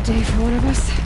bad day for one of us.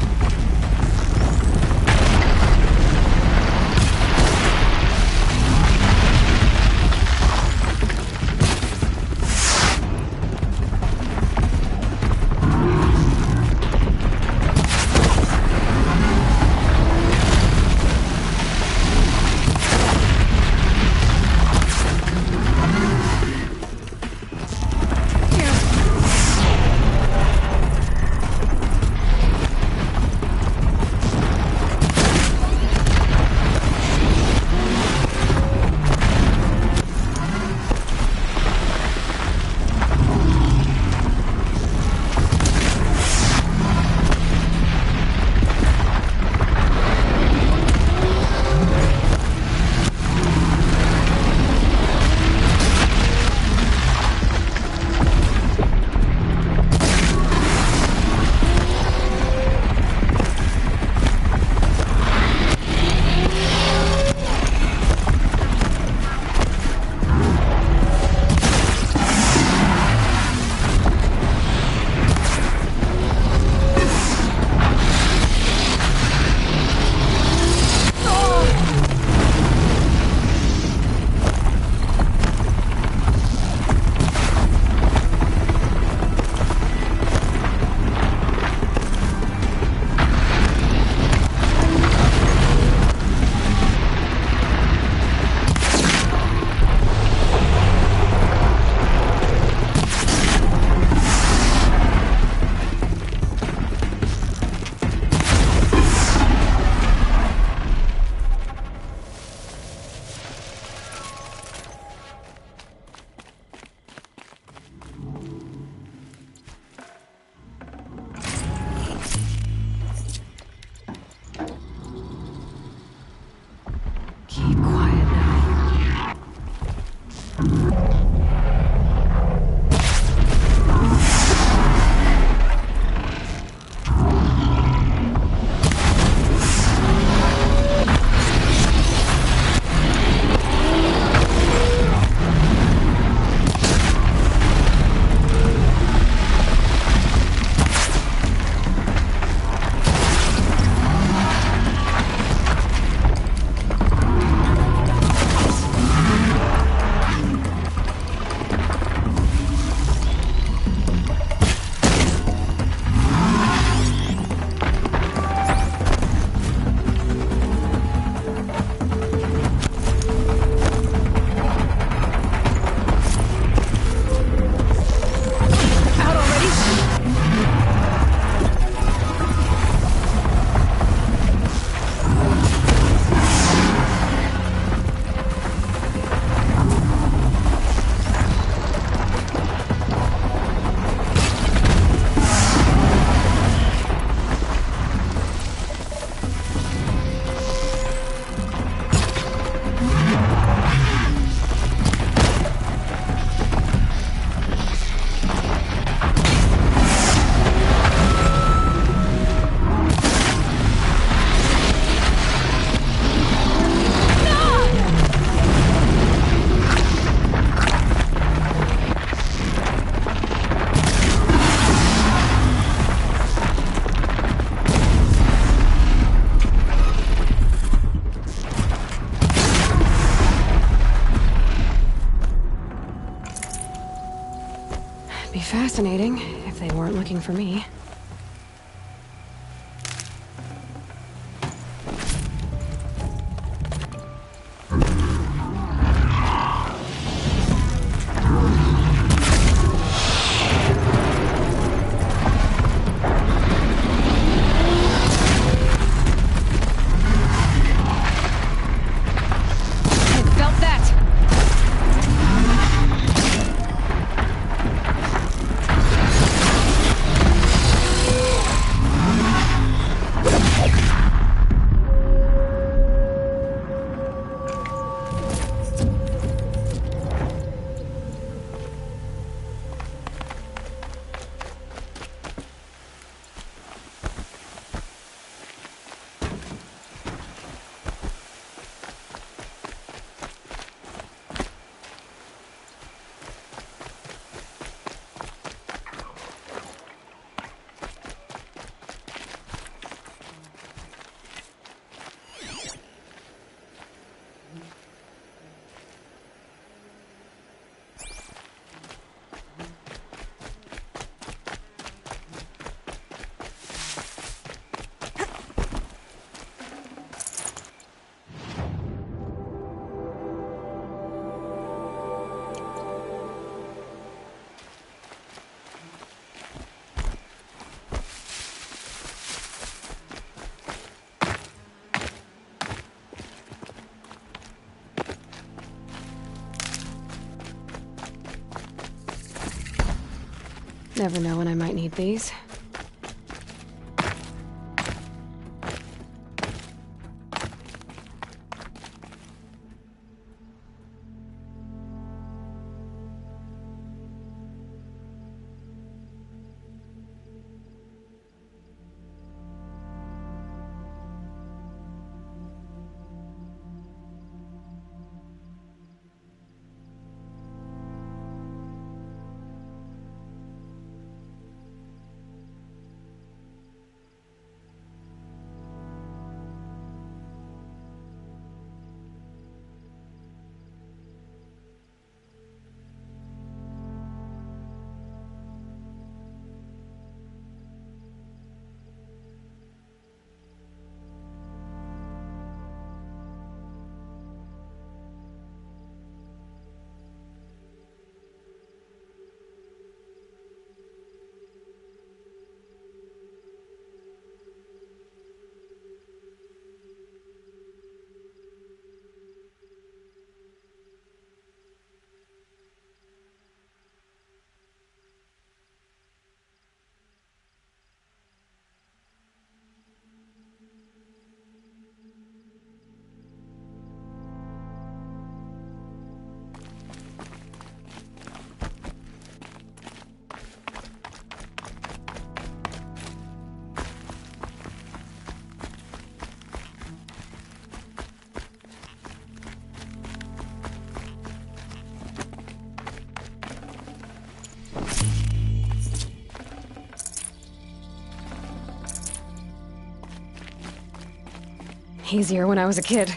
Be fascinating if they weren't looking for me. Never know when I might need these. Easier when I was a kid.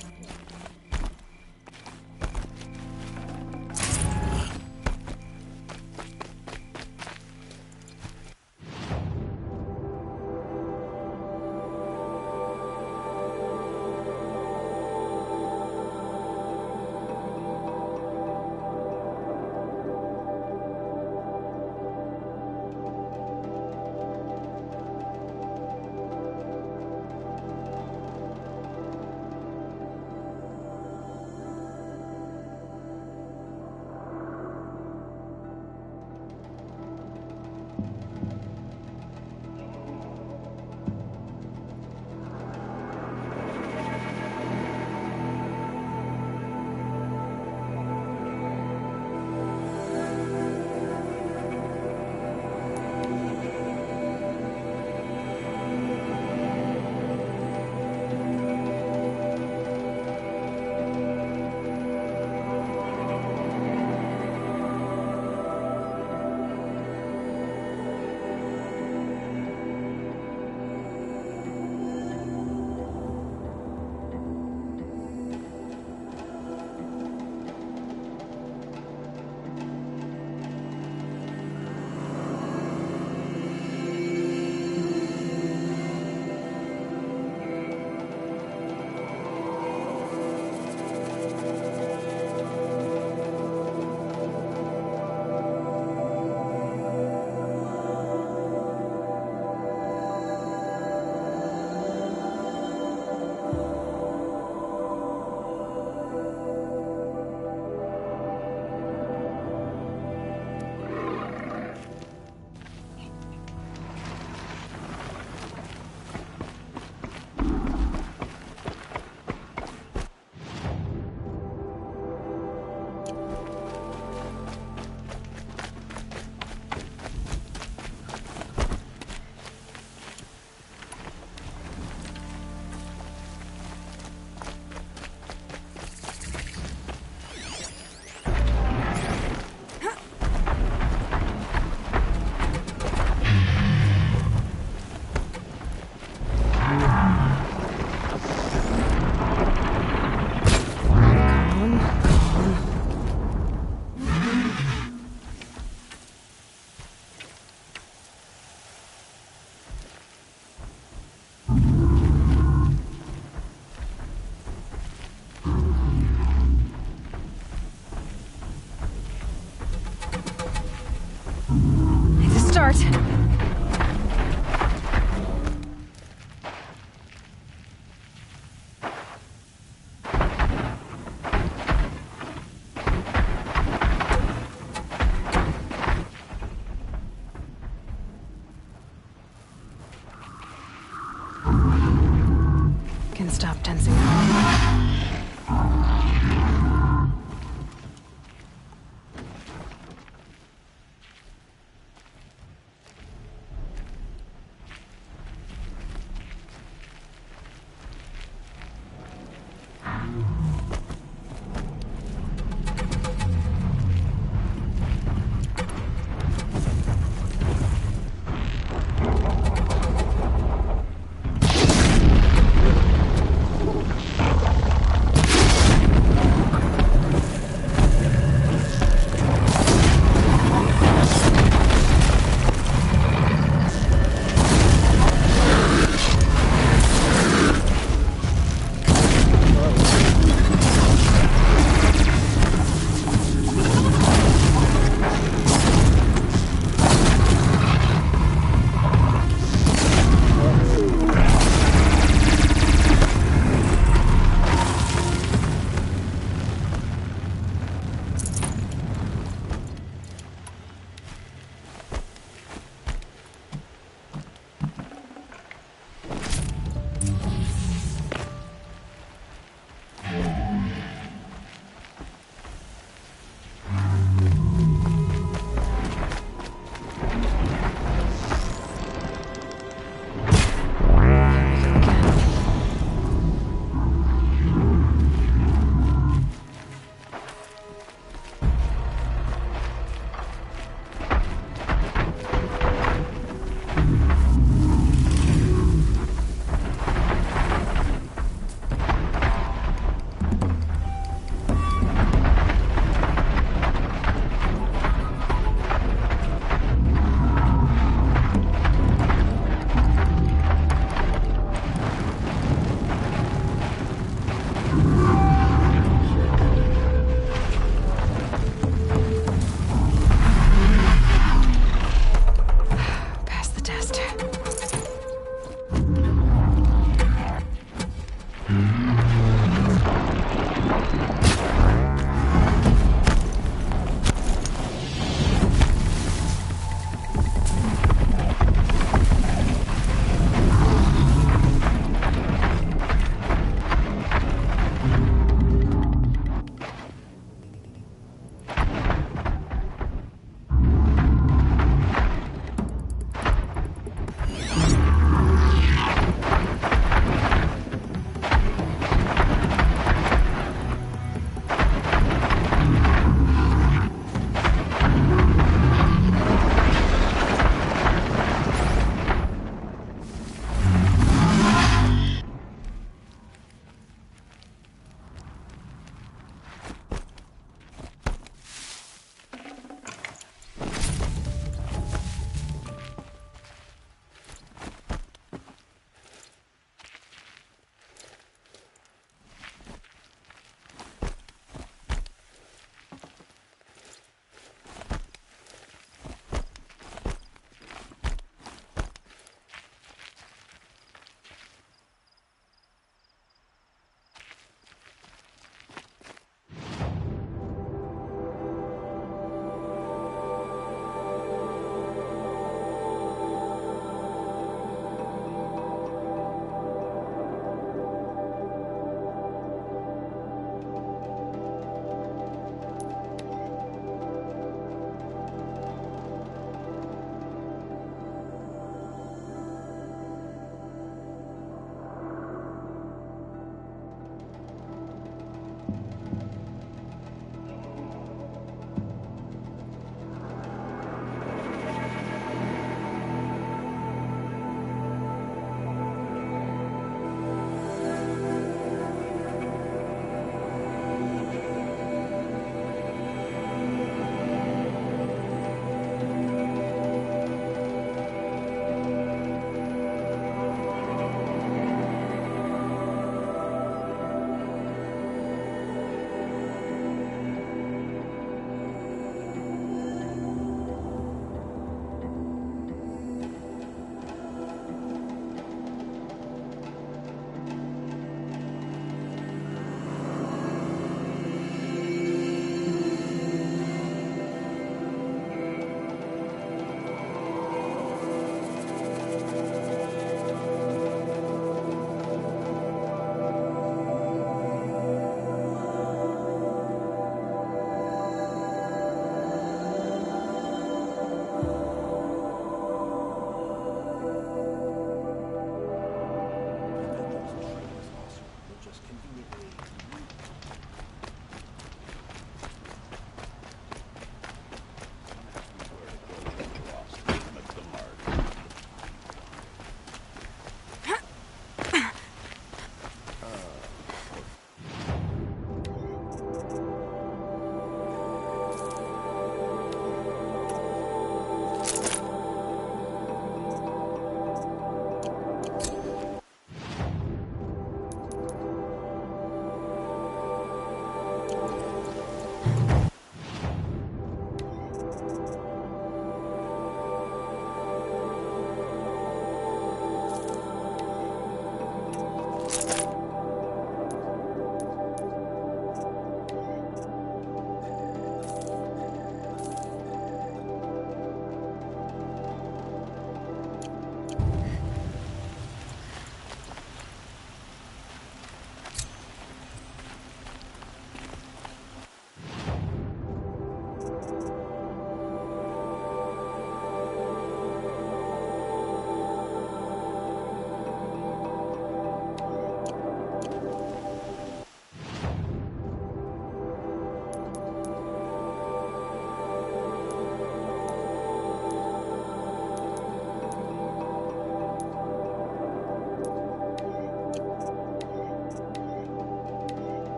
closing in.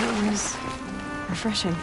It was refreshing.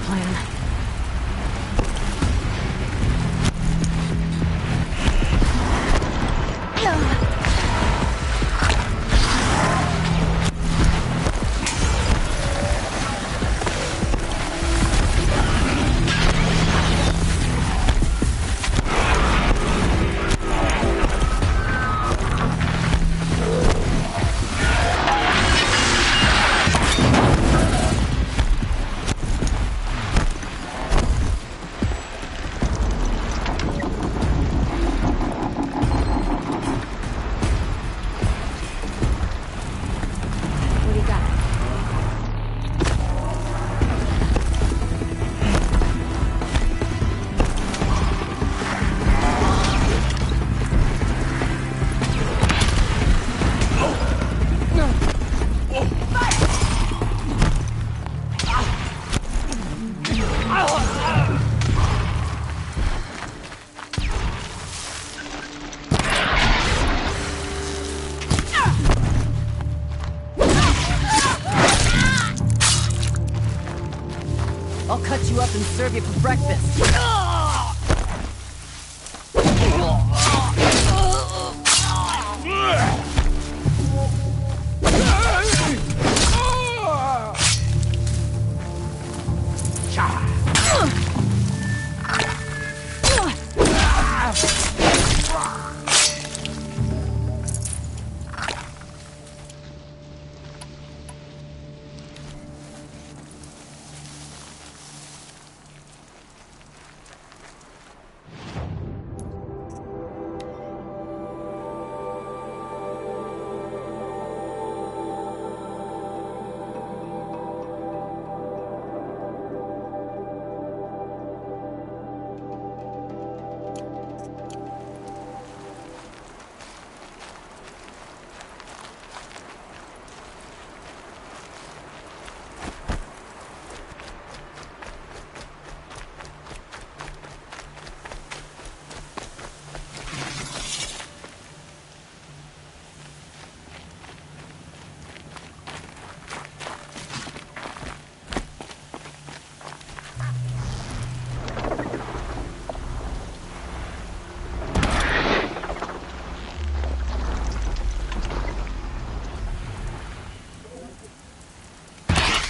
plan. I'll cut you up and serve you for breakfast.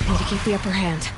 Need to keep the upper hand.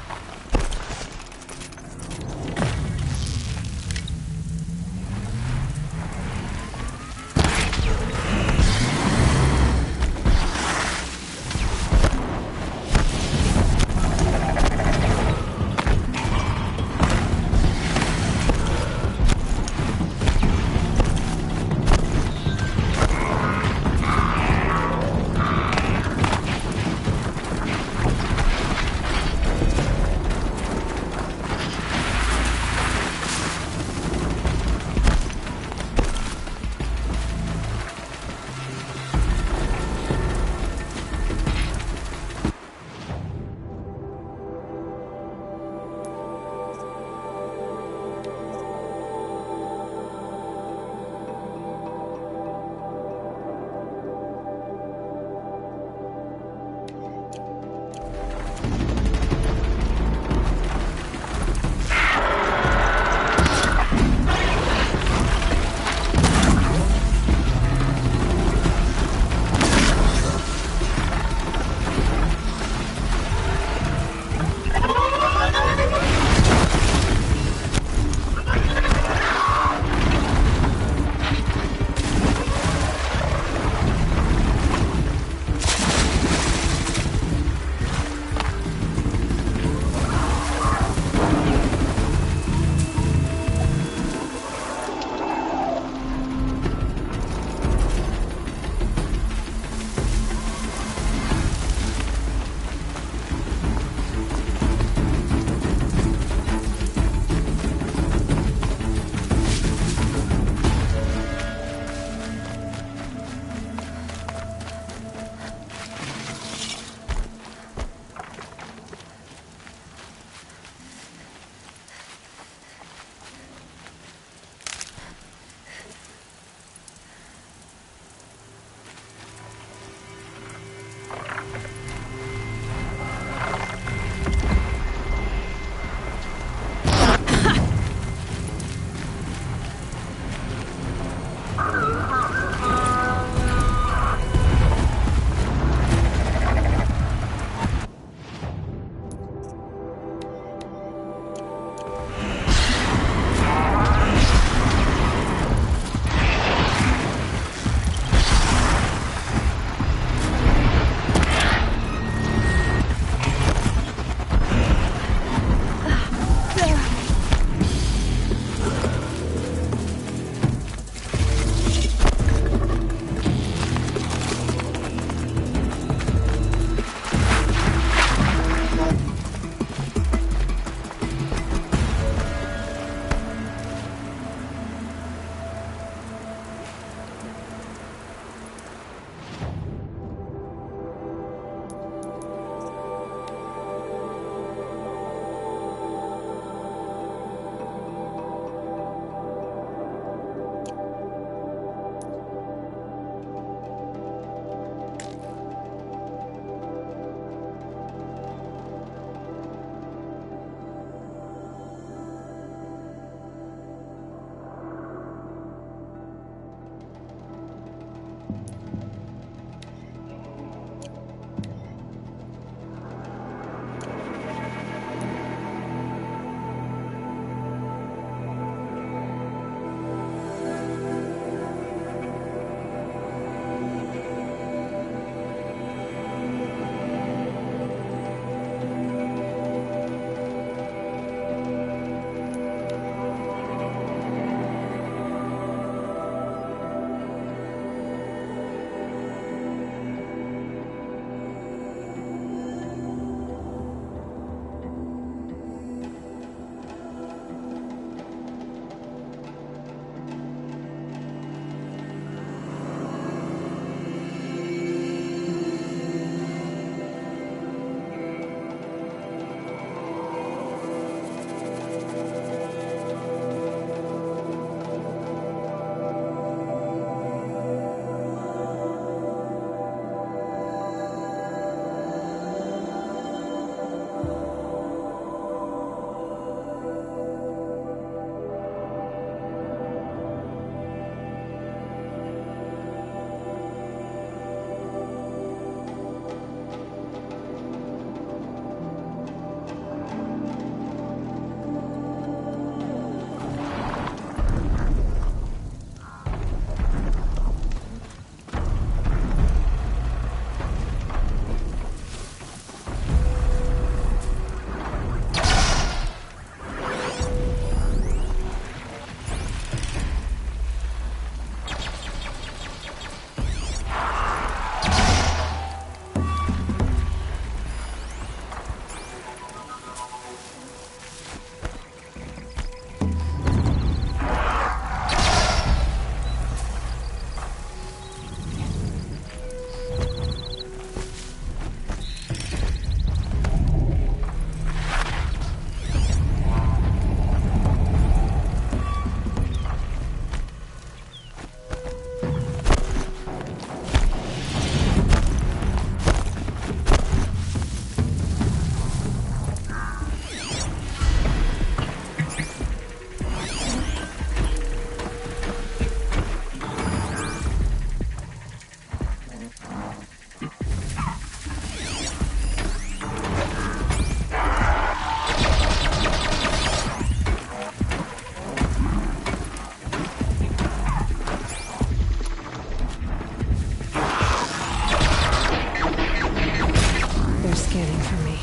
scanning for me.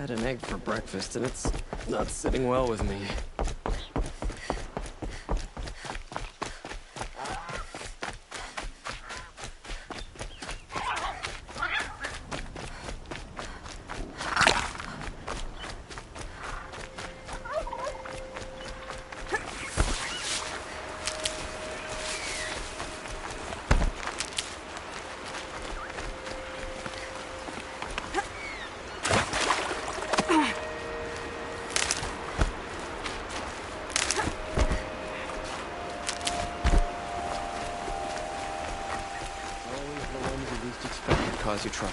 I had an egg for breakfast, and it's not sitting well with me. How's your truck?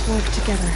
Work together.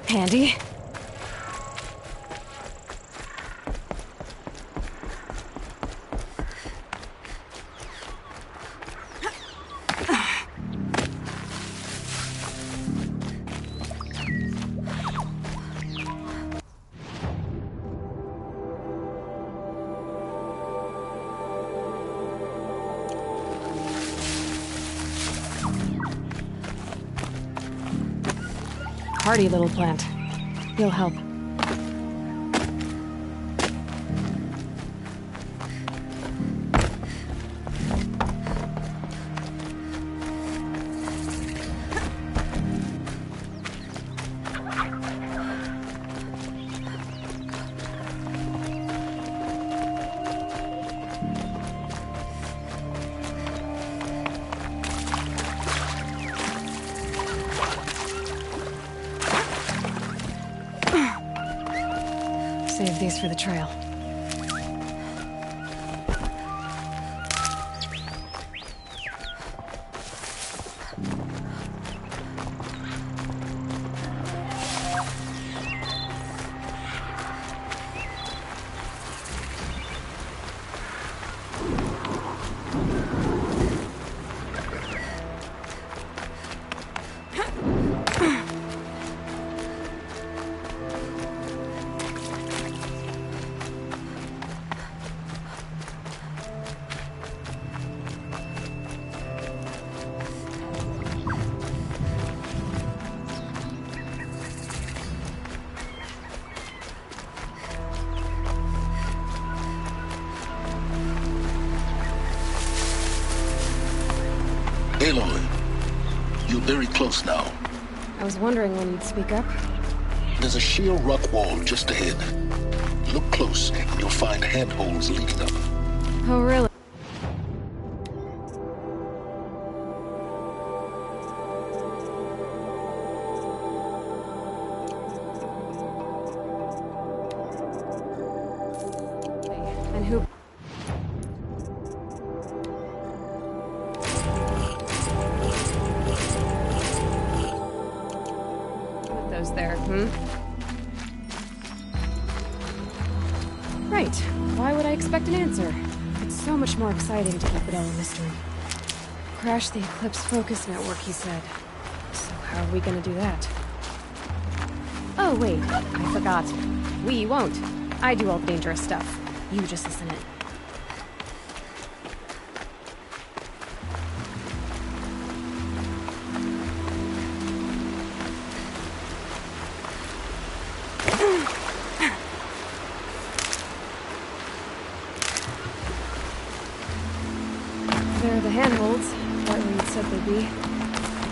Handy. Hardy little plant. He'll help. Save these for the trail. Aloy, you're very close now. I was wondering when you'd speak up. There's a sheer rock wall just ahead. Look close, and you'll find handholds leading up. Oh, really? And who... Put those there, Right. Why would I expect an answer? It's so much more exciting to keep it all a mystery. Crash the Eclipse Focus Network, he said. So how are we gonna do that? Oh, wait. I forgot. We won't. I do all the dangerous stuff. You just listen in. said they'd be.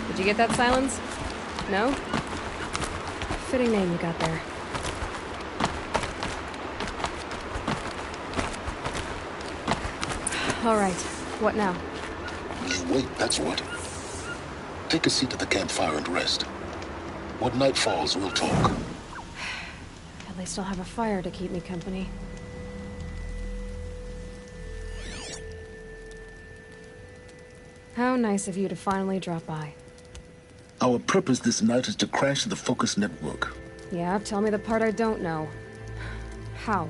Did you get that, Silence? No? Fitting name you got there. All right, what now? You wait, that's what. Take a seat at the campfire and rest. When night falls, we'll talk. At least I'll have a fire to keep me company. How nice of you to finally drop by. Our purpose this night is to crash the Focus network. Yeah, tell me the part I don't know. How?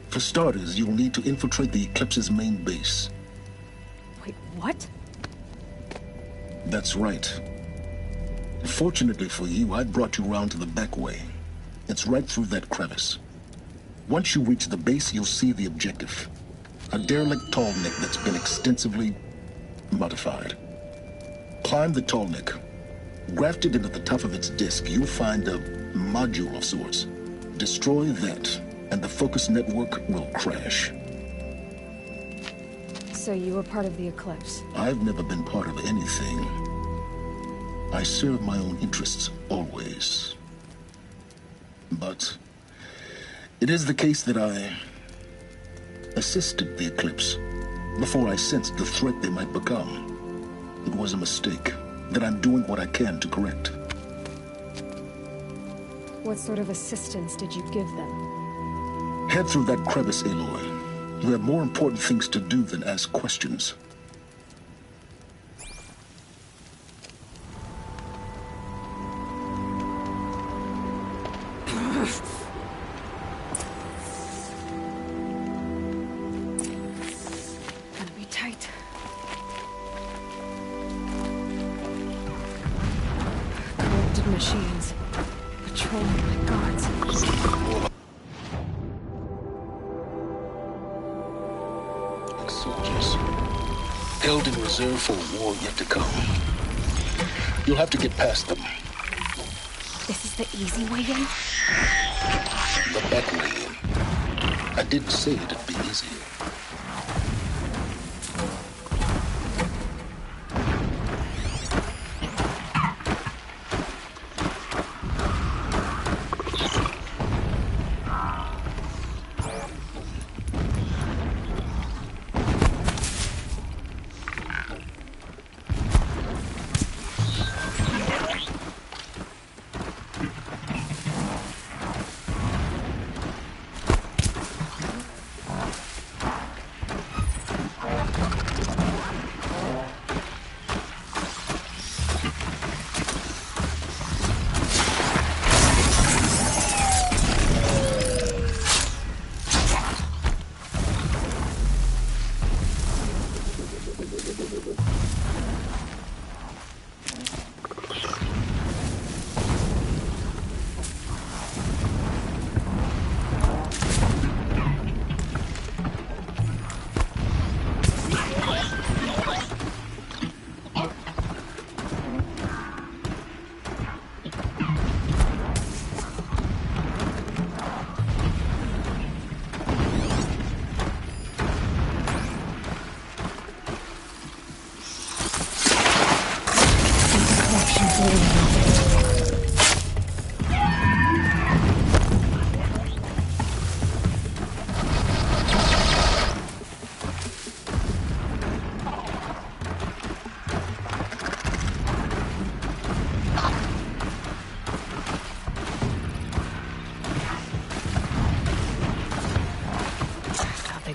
For starters, you'll need to infiltrate the Eclipse's main base. Wait, what? That's right. Fortunately for you, I brought you round to the back way. It's right through that crevice. Once you reach the base, you'll see the objective. A derelict tall neck that's been extensively modified. Climb the tall neck. Grafted into the top of its disk, you'll find a module of sorts. Destroy that, and the Focus network will crash. So you were part of the Eclipse? I've never been part of anything. I serve my own interests, always. But it is the case that I assisted the Eclipse before I sensed the threat they might become. It was a mistake that I'm doing what I can to correct. What sort of assistance did you give them? Head through that crevice, Aloy. You have more important things to do than ask questions. Gonna be tight. Corrupted machines. Patrolling my guards. Soldiers. Held in reserve for a war yet to come. You'll have to get past them. This is the easy way in? The back way in. I didn't say it'd be easy.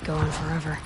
Go on forever.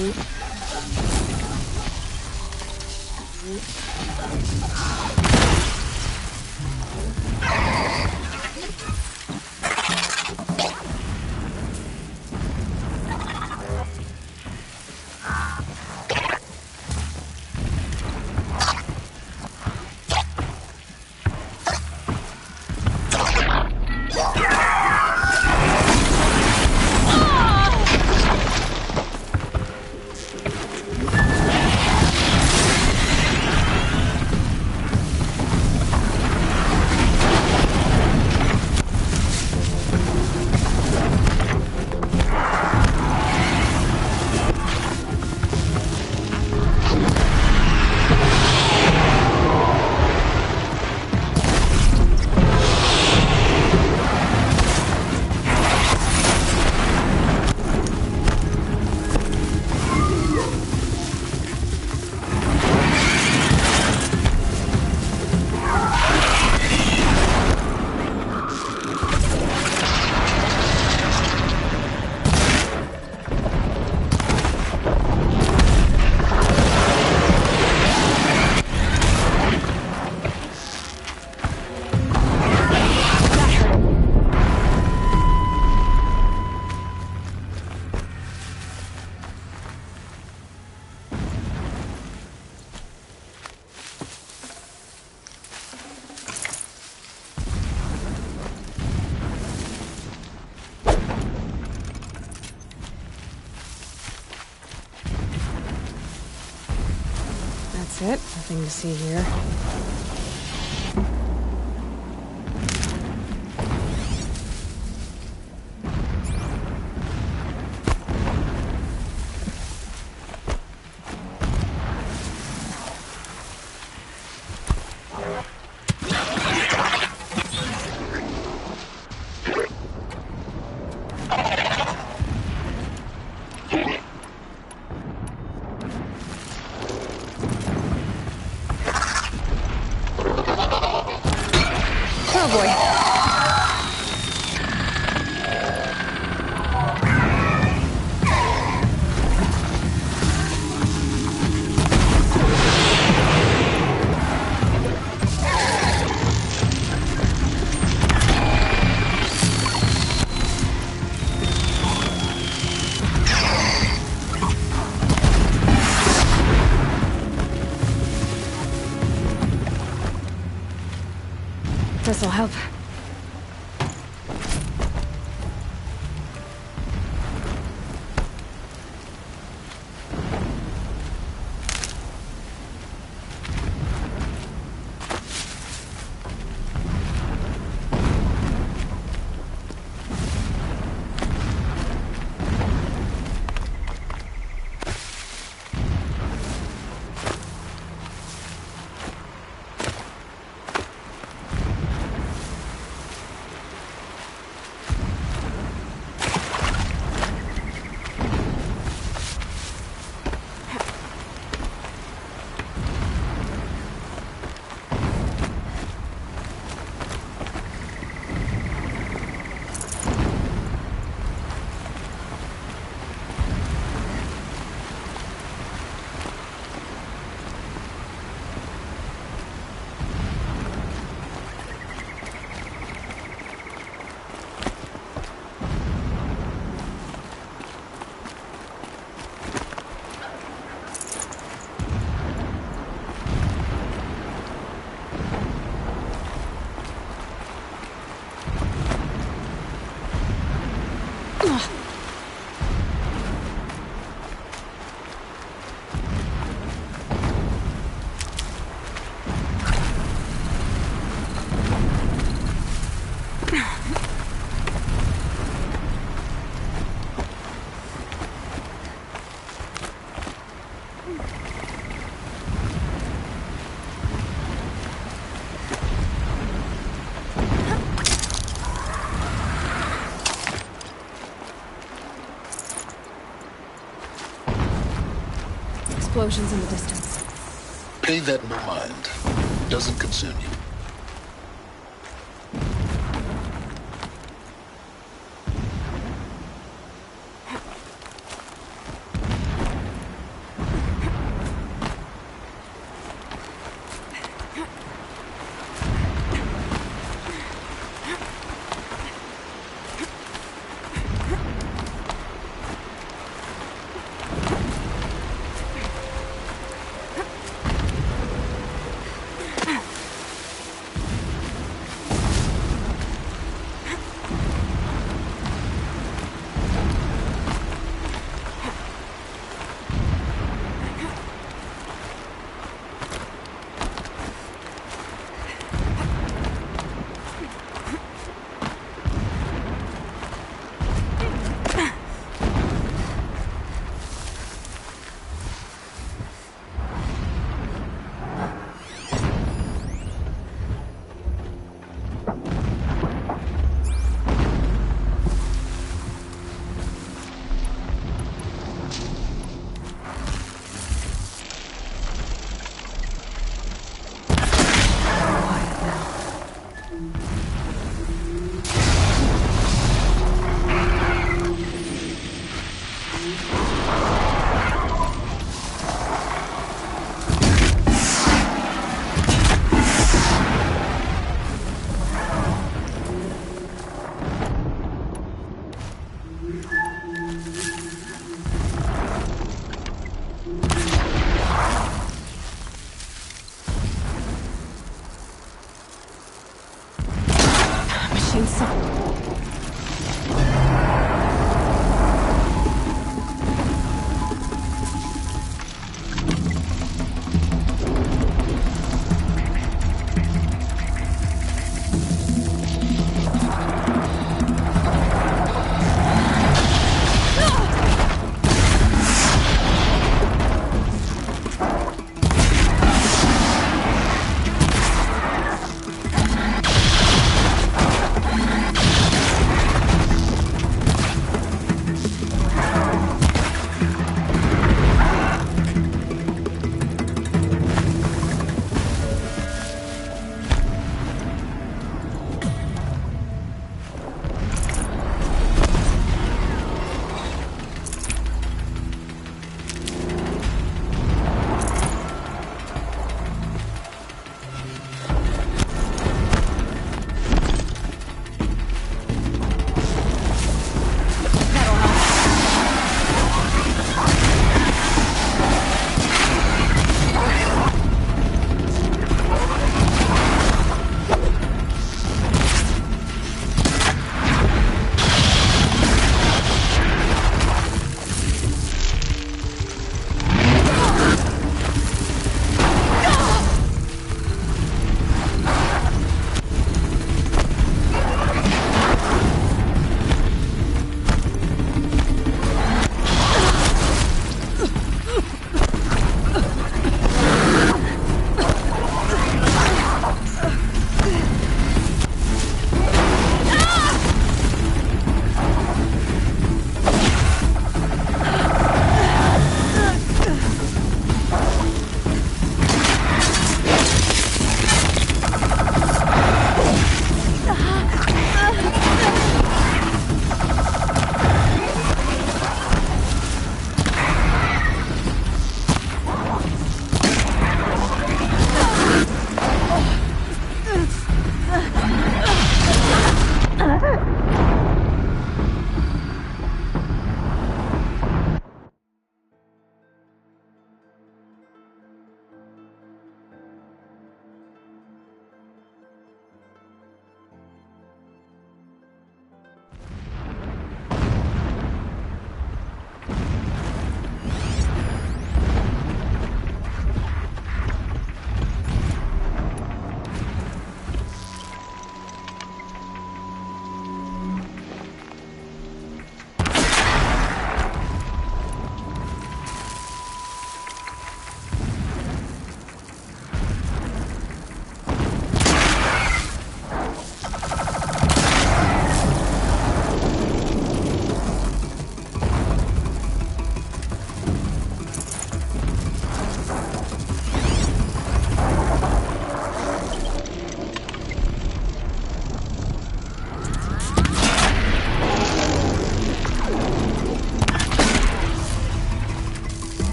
That's it. Nothing to see here. Oh boy. This'll help. Explosions in the distance. Pay that no mind. Doesn't concern you.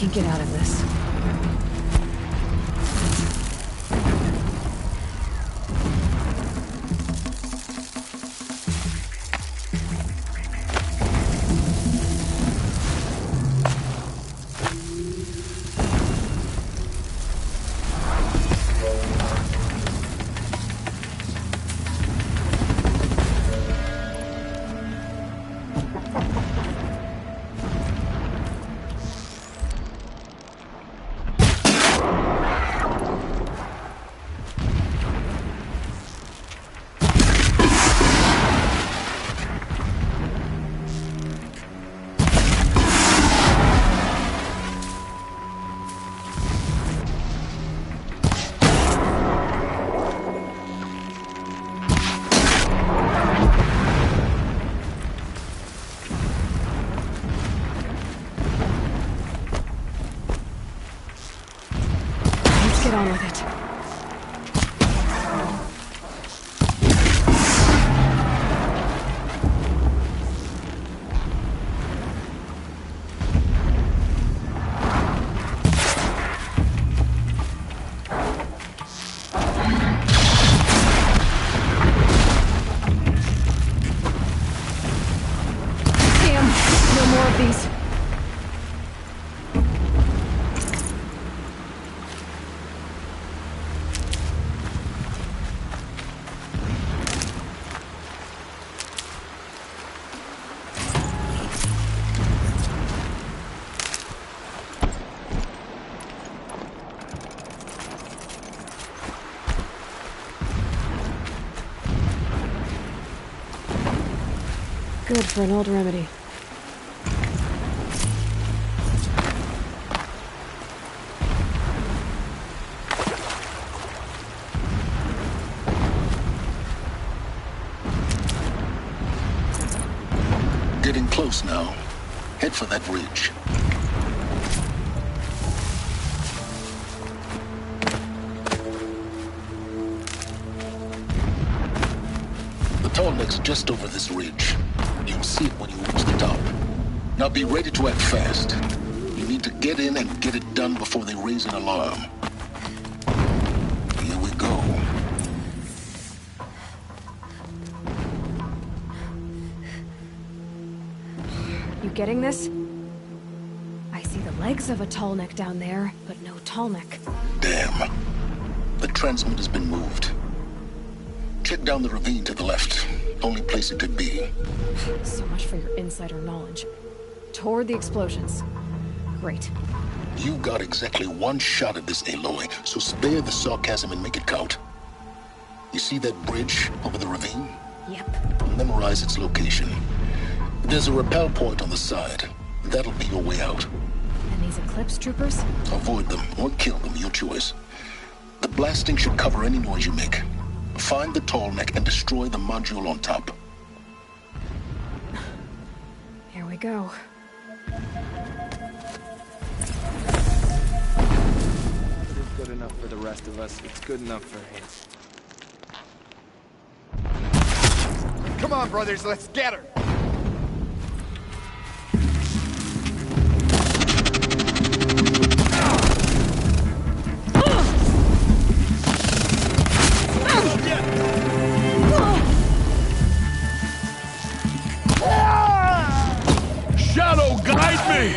can get out of this. Get on with it. Damn, no more of these. Good for an old remedy. Getting close now. Head for that ridge. The tall neck's just over this ridge. You'll see it when you reach the top. Now be ready to act fast. You need to get in and get it done before they raise an alarm. Here we go. You getting this? I see the legs of a tall neck down there, but no tall neck. Damn. The transmitter's been moved. Check down the ravine to the left. Only place it could be. So much for your insider knowledge. Toward the explosions. Great. You got exactly one shot at this, Aloy, so spare the sarcasm and make it count. You see that bridge over the ravine? Yep. Memorize its location. There's a rappel point on the side. That'll be your way out. And these Eclipse troopers? Avoid them or kill them, your choice. The blasting should cover any noise you make. Find the tall neck and destroy the module on top. Here we go. If it's good enough for the rest of us, it's good enough for him. Come on, brothers, let's get her! Shadow, guide me!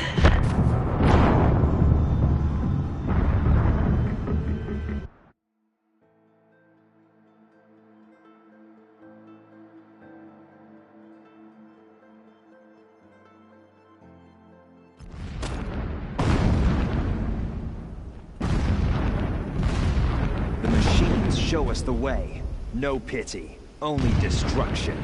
The machines show us the way. No pity, only destruction.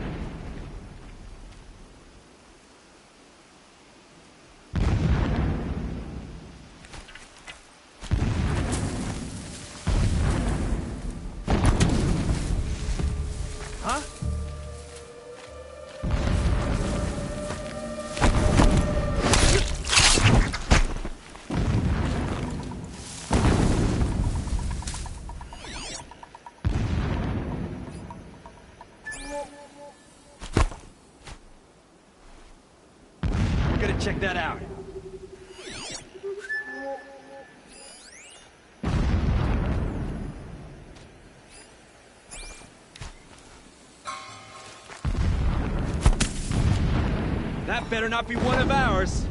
Huh? Gotta check that out. That better not be one of ours.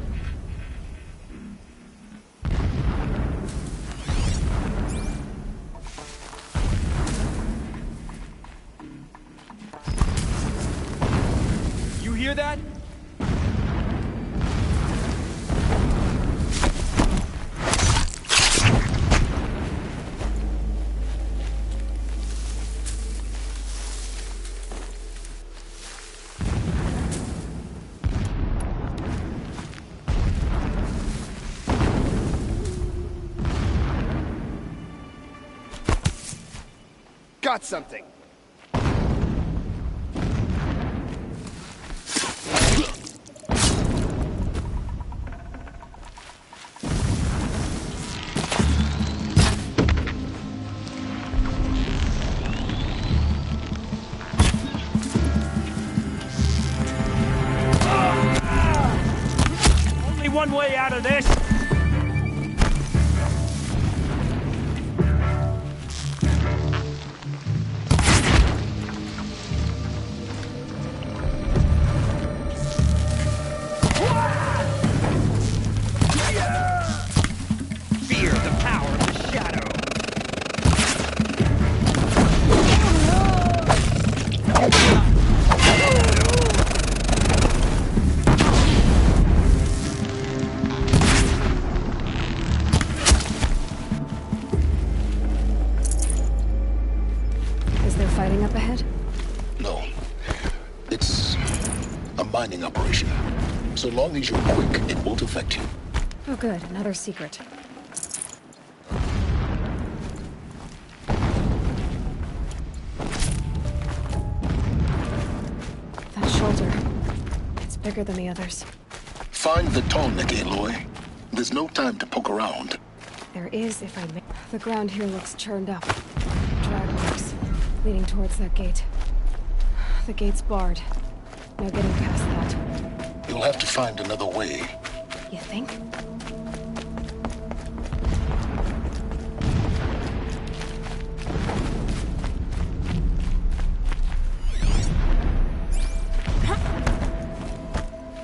You hear that? Got something. Only one way out of this! Fear the power of the shadow. Is there fighting up ahead? No. It's a mining operation. So long as you're quick, it won't affect you. Oh good, another secret. That shoulder. It's bigger than the others. Find the tall neck, Aloy. There's no time to poke around. There is if I may. The ground here looks churned up. Drag marks, leading towards that gate. The gate's barred. No getting past that. You'll have to find another way. You think?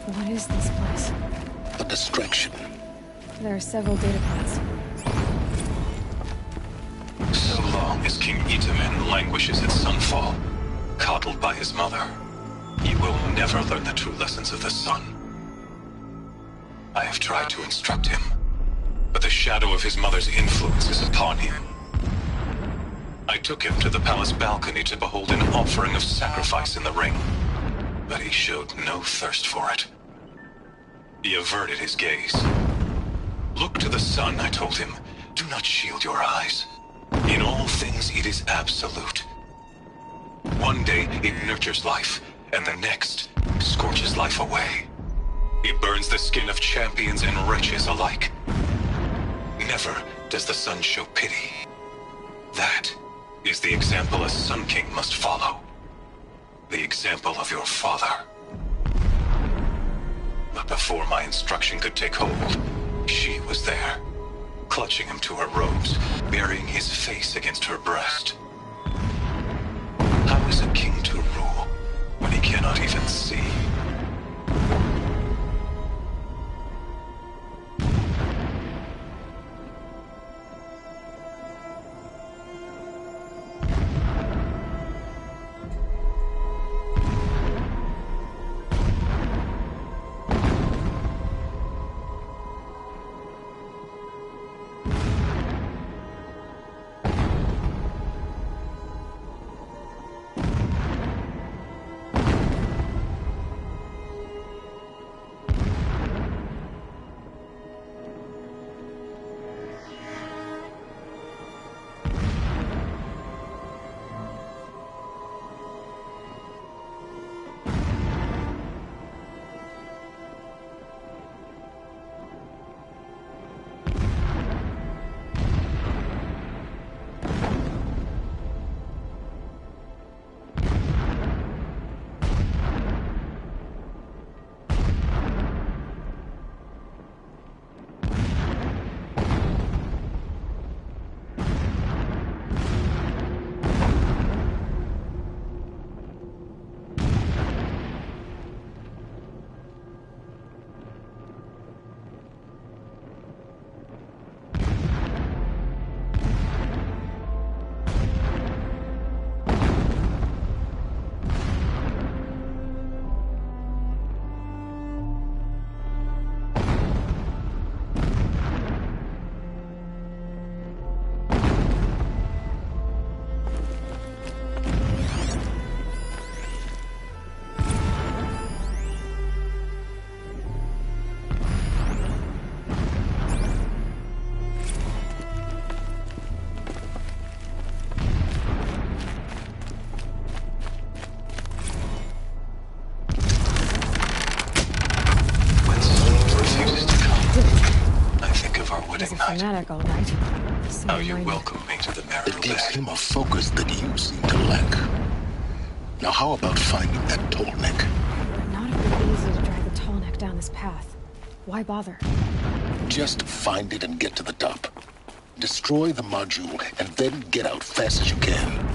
What is this place? A distraction. There are several data points. So long as King Itamen languishes at sunfall, coddled by his mother, he will never learn the true lessons of the sun. I have tried to instruct him, but the shadow of his mother's influence is upon him. I took him to the palace balcony to behold an offering of sacrifice in the ring, but he showed no thirst for it. He averted his gaze. Look to the sun, I told him. Do not shield your eyes. In all things, it is absolute. One day, it nurtures life, and the next, scorches life away. It burns the skin of champions and wretches alike. Never does the sun show pity. That is the example a Sun King must follow. The example of your father. But before my instruction could take hold, she was there, clutching him to her robes, burying his face against her breast. How is a king to rule when he cannot even see? tonight. Fanatic, all right. How you welcome me to the It marital gives bed. him a focus that you seem to lack. Now how about finding that tall neck? Not if it's easy to drag the tall neck down this path. Why bother? Just find it and get to the top. Destroy the module and then get out fast as you can.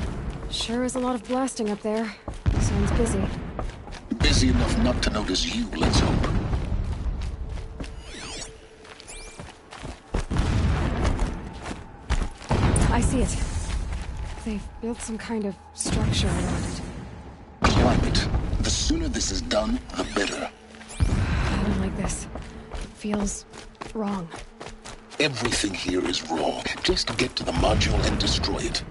Sure is a lot of blasting up there. Sounds busy. Busy enough not to notice you, let's hope. I see it. They've built some kind of structure around it. Climb it. The sooner this is done, the better. I don't like this. It feels wrong. Everything here is wrong. Just get to the module and destroy it.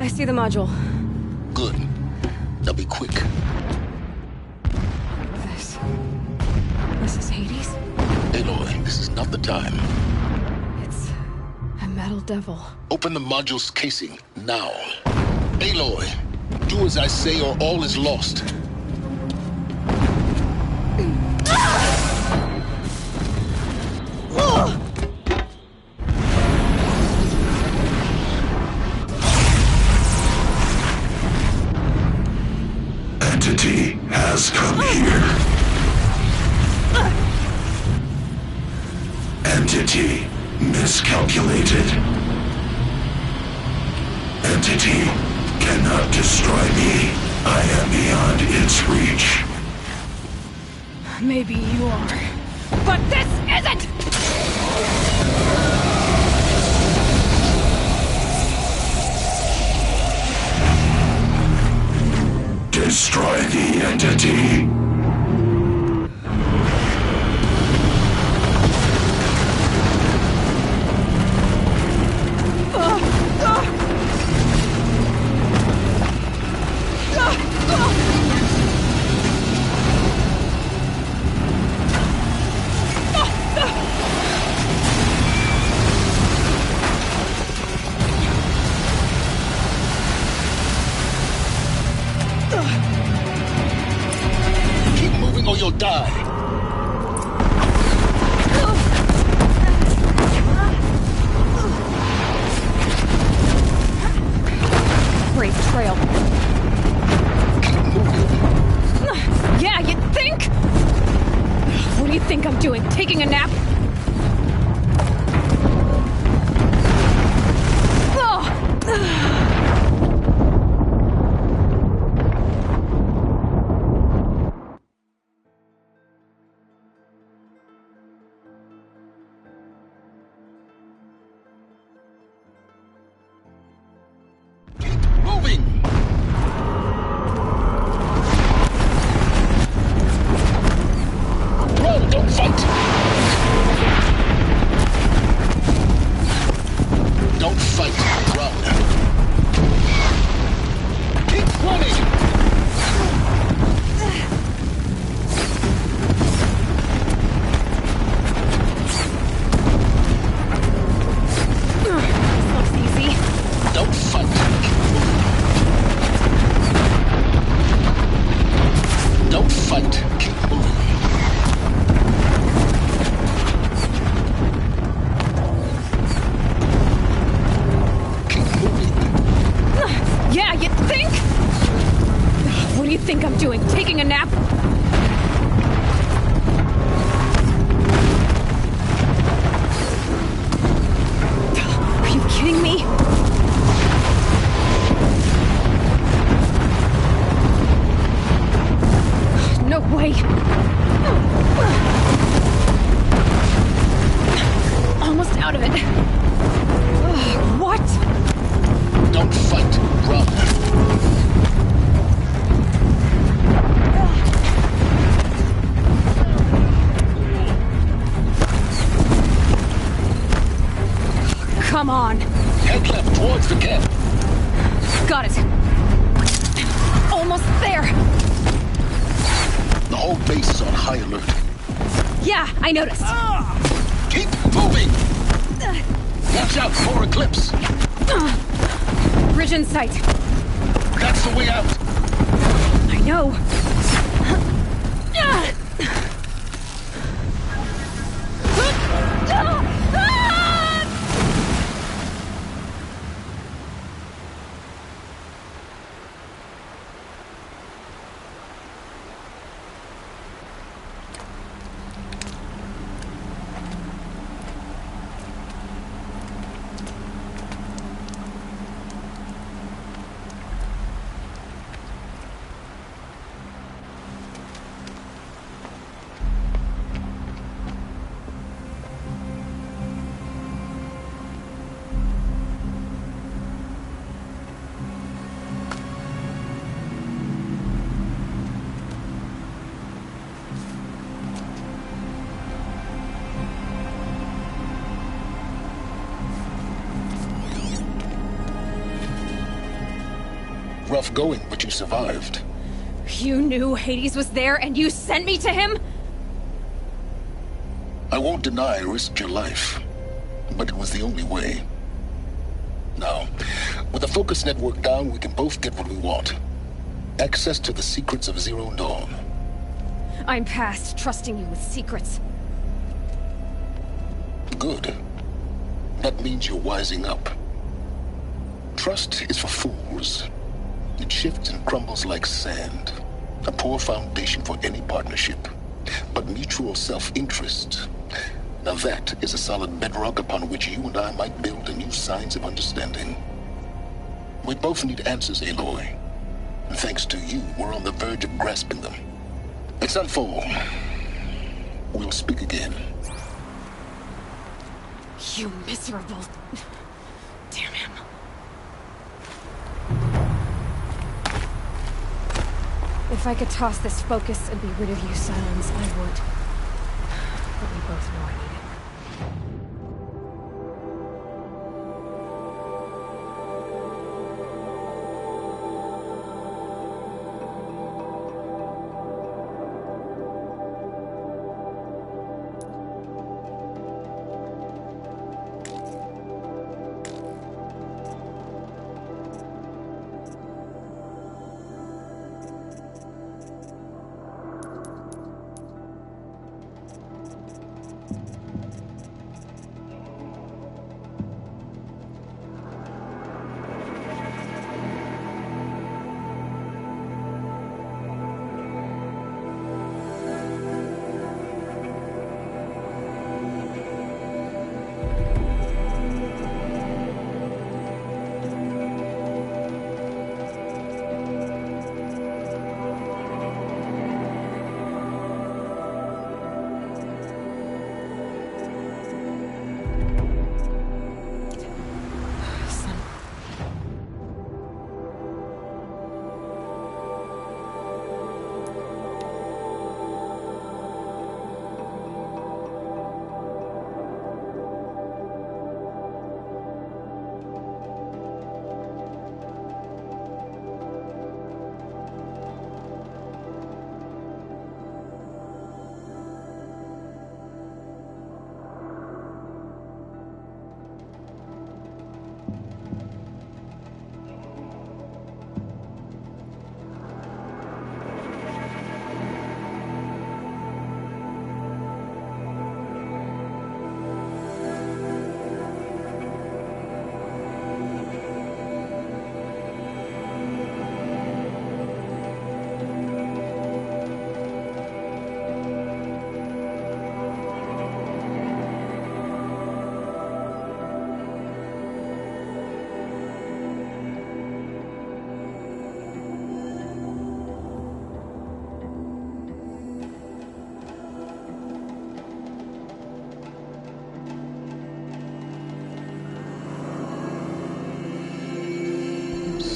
I see the module. Good. Now be quick. This is Hades? Aloy, this is not the time. It's a metal devil. Open the module's casing, now. Aloy, do as I say or all is lost. Entity has come here. Entity miscalculated. Entity cannot destroy me. I am beyond its reach. Maybe you are. But this isn't! Destroy the entity. Keep moving or you'll die. Brave trail. Keep moving. Yeah, you think? What do you think I'm doing? Taking a nap? Moving! Run, don't fight! Don't fight, run. Keep running! Looks easy. Don't fight. Don't fight. Keep moving. Keep moving. Yeah, you think? What do you think I'm doing? Taking a nap? Are you kidding me? No way. Almost out of it. What? Don't fight. Run. Got it. Almost there. The whole base is on high alert. Yeah, I noticed. Keep moving! Watch out for Eclipse! Bridge in sight. That's the way out! I know. Rough going, but you survived. You knew Hades was there and you sent me to him? I won't deny I risked your life, but it was the only way. Now, with the focus network down, we can both get what we want. Access to the secrets of Zero Dawn. I'm past trusting you with secrets. Good. That means you're wising up. Trust is for fools. It shifts and crumbles like sand. A poor foundation for any partnership. But mutual self-interest, now that is a solid bedrock upon which you and I might build a new science of understanding. We both need answers, Aloy. And thanks to you, we're on the verge of grasping them. It's Unfa1r. We'll speak again. You miserable... Damn him. If I could toss this focus and be rid of you, Silence, I would. But we both know I need it.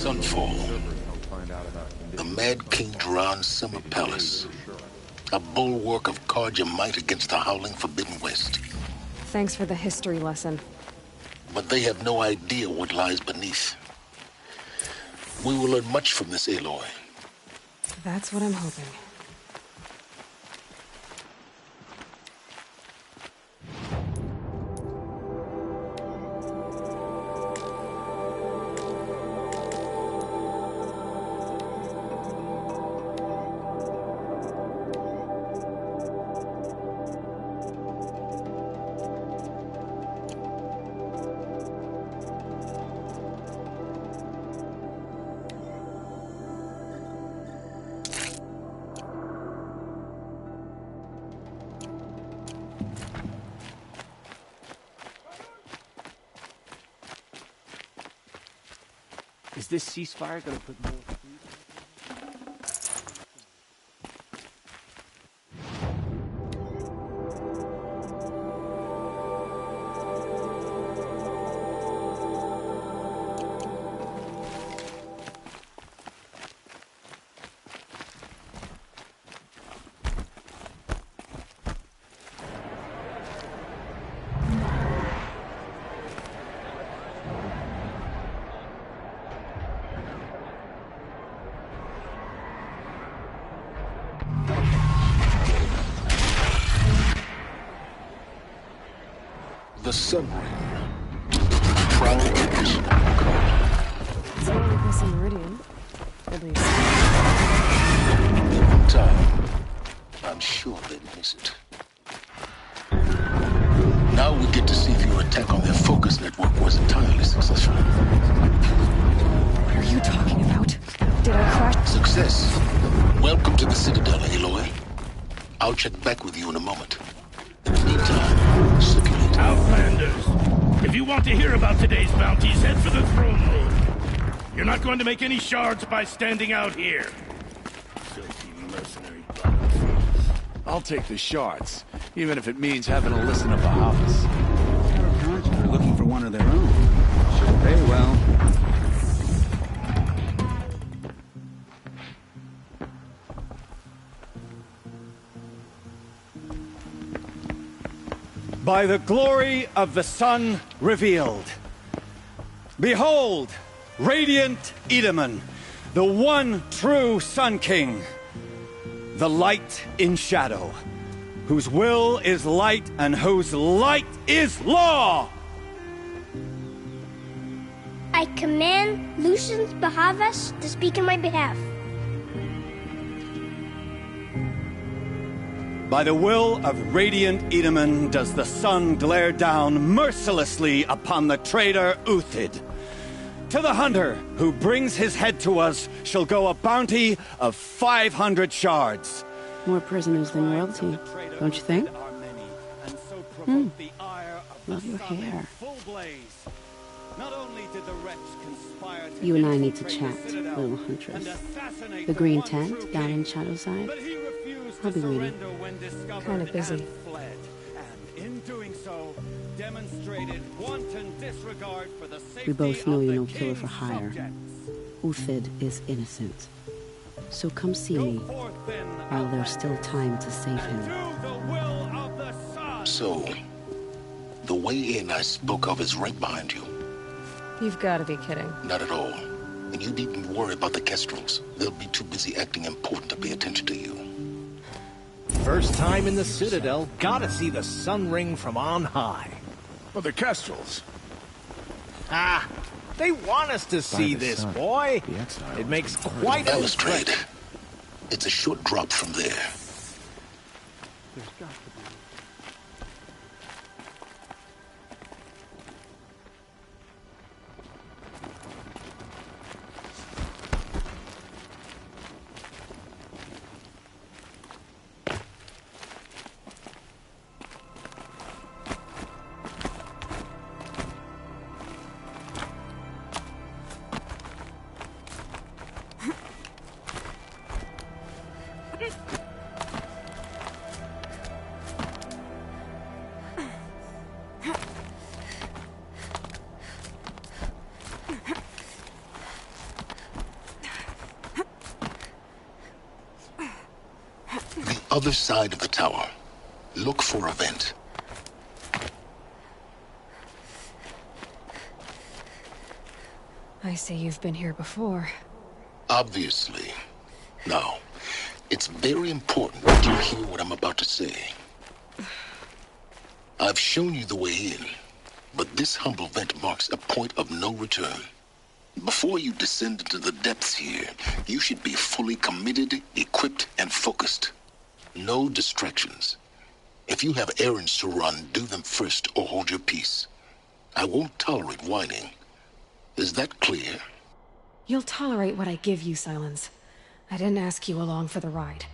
Unfa1r's. The Mad King Jiran's summer palace. A bulwark of Carja might against the howling Forbidden West. Thanks for the history lesson. But they have no idea what lies beneath. We will learn much from this, Aloy. That's what I'm hoping. Is this ceasefire gonna put more... The Sun Ring. Travel condition. It's not like this in Meridian. At least. Time. I'm sure they'd miss it. Now we get to see if your attack on their focus network was entirely successful. What are you talking about? Did I crash? Success. Welcome to the Citadel, Aloy. I'll check back with you in a moment. In the meantime, circulate. Outlanders, if you want to hear about today's bounties, head for the throne room. You're not going to make any shards by standing out here. Filthy mercenary bugs. I'll take the shards, even if it means having to listen to Bahavas. They're looking for one of their own. Should pay well. By the glory of the sun revealed. Behold, radiant Edaman, the one true Sun King, the light in shadow, whose will is light and whose light is law! I command Lucius Bahavas to speak in my behalf. By the will of radiant Edaman does the sun glare down mercilessly upon the traitor Uthid. To the hunter who brings his head to us shall go a bounty of 500 shards. More prisoners than royalty, don't you think? Love your hair. You and I need to chat, little huntress. The green tent down in Shadowside? I'll be waiting. Kind of busy. We both know you're no killer for hire. Uthid is innocent. So come see me while there's still time to save him. So, the way in I spoke of is right behind you. You've got to be kidding. Not at all. And you needn't worry about the Kestrels. They'll be too busy acting important to pay attention to you. First time in the Citadel, gotta see the sun ring from on high. But the Kestrels. Ah, they want us to see this, boy. It makes quite a Balustrade. It's a short drop from there. Other side of the tower. Look for a vent. I say you've been here before. Obviously. Now, it's very important that you hear what I'm about to say. I've shown you the way in, but this humble vent marks a point of no return. Before you descend into the depths here, you should be fully committed, equipped, and focused. No distractions. If you have errands to run, do them first or hold your peace. I won't tolerate whining. Is that clear? You'll tolerate what I give you, Silence. I didn't ask you along for the ride.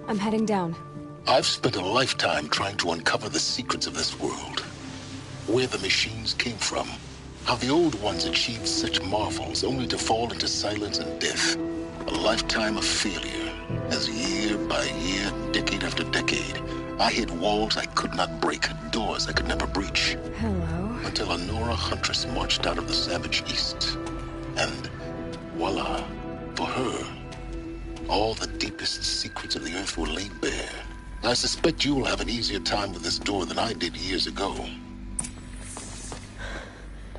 I'm heading down. I've spent a lifetime trying to uncover the secrets of this world. Where the machines came from. How the old ones achieved such marvels only to fall into silence and death. A lifetime of failure. As year by year, decade after decade, I hit walls I could not break, doors I could never breach. Hello. Until a Nora huntress marched out of the savage east. And voila, for her, all the deepest secrets of the Earth were laid bare. I suspect you will have an easier time with this door than I did years ago.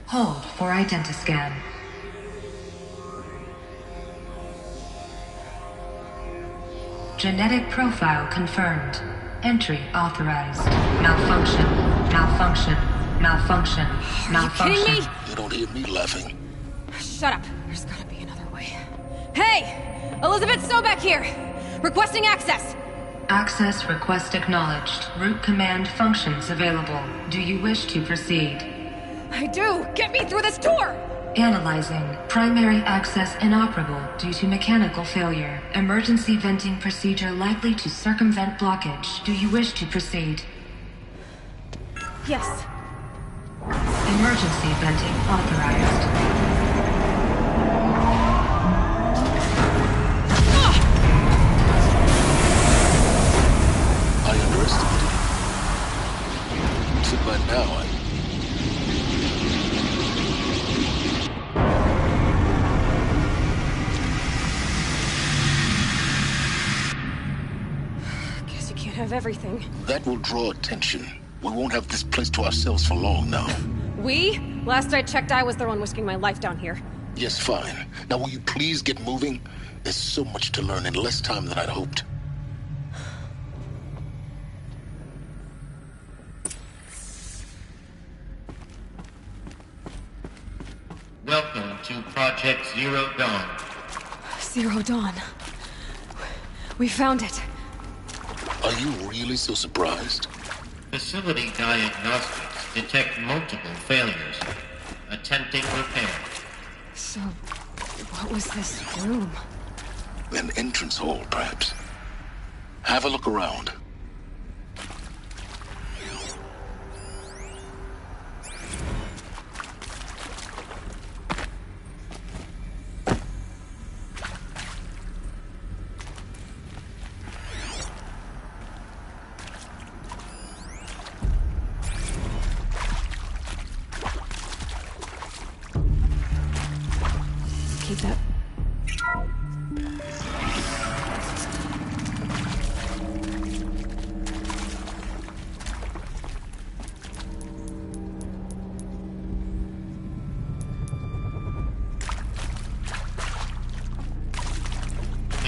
Hold for identiscan. Genetic profile confirmed. Entry authorized. Malfunction. Malfunction. Malfunction. Malfunction. Are you kidding me? You don't hear me laughing. Shut up. There's gotta be another way. Hey! Elizabeth Sobek here! Requesting access! Access request acknowledged. Root command functions available. Do you wish to proceed? I do! Get me through this door! Analyzing. Primary access inoperable due to mechanical failure. Emergency venting procedure likely to circumvent blockage. Do you wish to proceed? Yes. Emergency venting authorized. I underestimated it. So by now, Guess you can't have everything. that will draw attention. We won't have this place to ourselves for long now. We? Last I checked, I was the one risking my life down here. Yes, fine. Now will you please get moving? There's so much to learn in less time than I'd hoped. Welcome to Project Zero Dawn. Zero Dawn. We found it. Are you really so surprised? Facility diagnostics detect multiple failures. Attempting repair. So, what was this room? An entrance hall, perhaps. Have a look around. Keep that.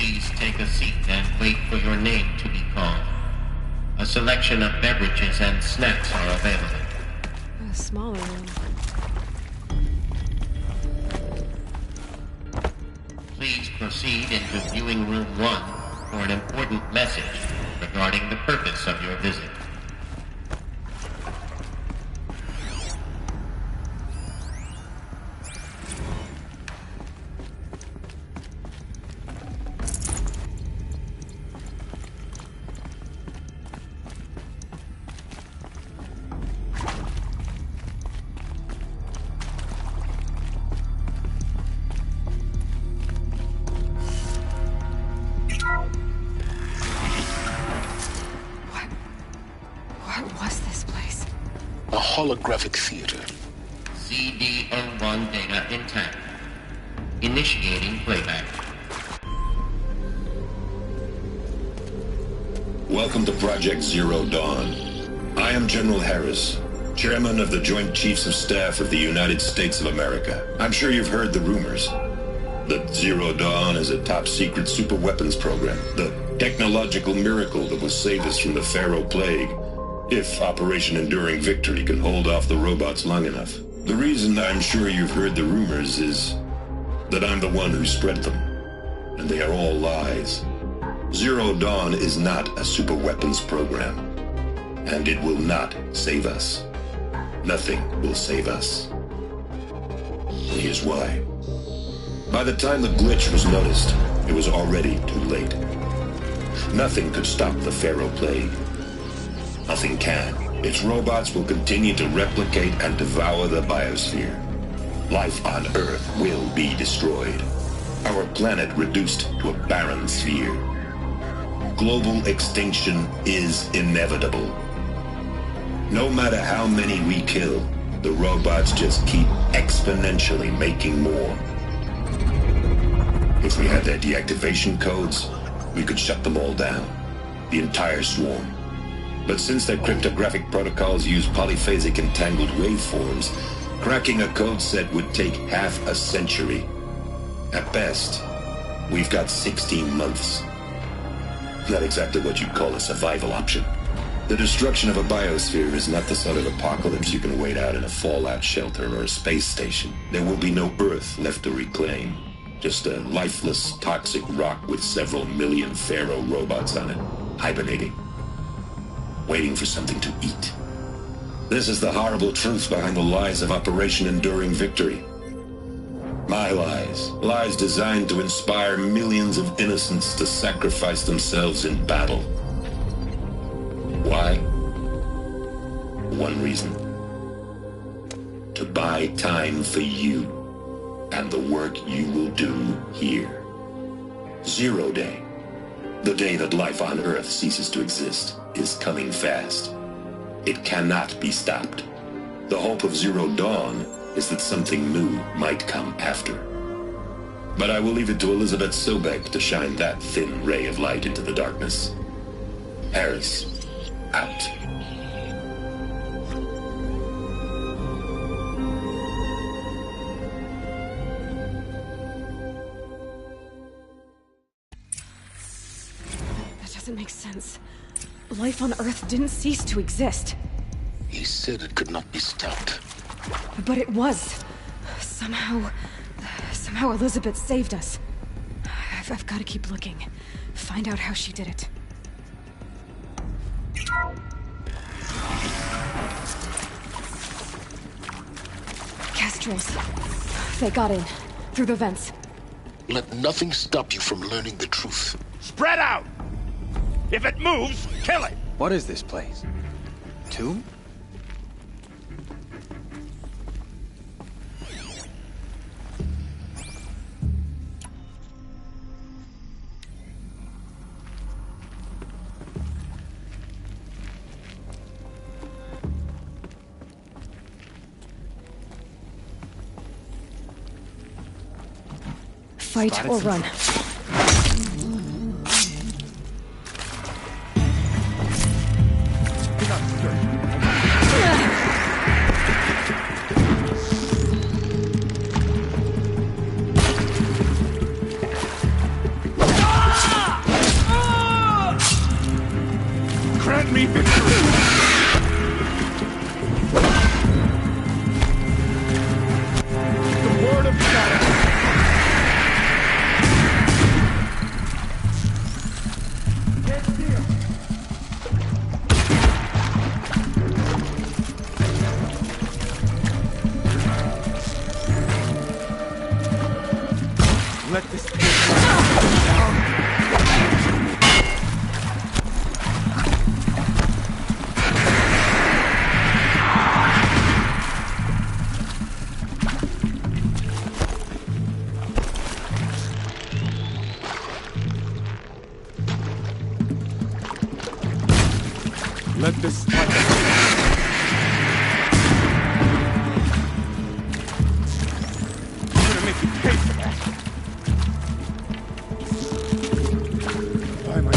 Please take a seat and wait for your name to be called. A selection of beverages and snacks are available. A smaller room. Please proceed into viewing room 1 for an important message regarding the purpose of your visit. What was this place? A holographic theater. CD01 data intact. Initiating playback. Welcome to Project Zero Dawn. I am General Harris, Chairman of the Joint Chiefs of Staff of the United States of America. I'm sure you've heard the rumors that Zero Dawn is a top-secret superweapons program, the technological miracle that will save us from the Pharaoh Plague, if Operation Enduring Victory can hold off the robots long enough. The reason I'm sure you've heard the rumors is that I'm the one who spread them, and they are all lies. Zero Dawn is not a superweapons program, and it will not save us. Nothing will save us. And here's why. By the time the glitch was noticed, it was already too late. Nothing could stop the Pharaoh Plague. Nothing can. Its robots will continue to replicate and devour the biosphere. Life on Earth will be destroyed. Our planet reduced to a barren sphere. Global extinction is inevitable. No matter how many we kill, the robots just keep exponentially making more. If we had their deactivation codes, we could shut them all down. The entire swarm. But since their cryptographic protocols use polyphasic entangled waveforms, cracking a code set would take half a century. At best, we've got 16 months. Not exactly what you'd call a survival option. The destruction of a biosphere is not the sort of apocalypse you can wait out in a fallout shelter or a space station. There will be no Earth left to reclaim. Just a lifeless, toxic rock with several million Pharaoh robots on it, hibernating. Waiting for something to eat. This is the horrible truth behind the lies of Operation Enduring Victory. My lies. Lies designed to inspire millions of innocents to sacrifice themselves in battle. Why? One reason. To buy time for you and the work you will do here. Zero Day. The day that life on Earth ceases to exist is coming fast. It cannot be stopped. The hope of Zero Dawn is that something new might come after. But I will leave it to Elizabeth Sobek to shine that thin ray of light into the darkness. Harris, out. That doesn't make sense. Life on Earth didn't cease to exist. He said it could not be stopped. But it was. Somehow Elizabeth saved us. I've got to keep looking. Find out how she did it. Kestrels. They got in. Through the vents. Let nothing stop you from learning the truth. Spread out! If it moves, kill it! What is this place? Tomb? Fight or run. grant me victory! The word of God! Let this be Let this fight. I'm gonna make you pay for that. Why am I...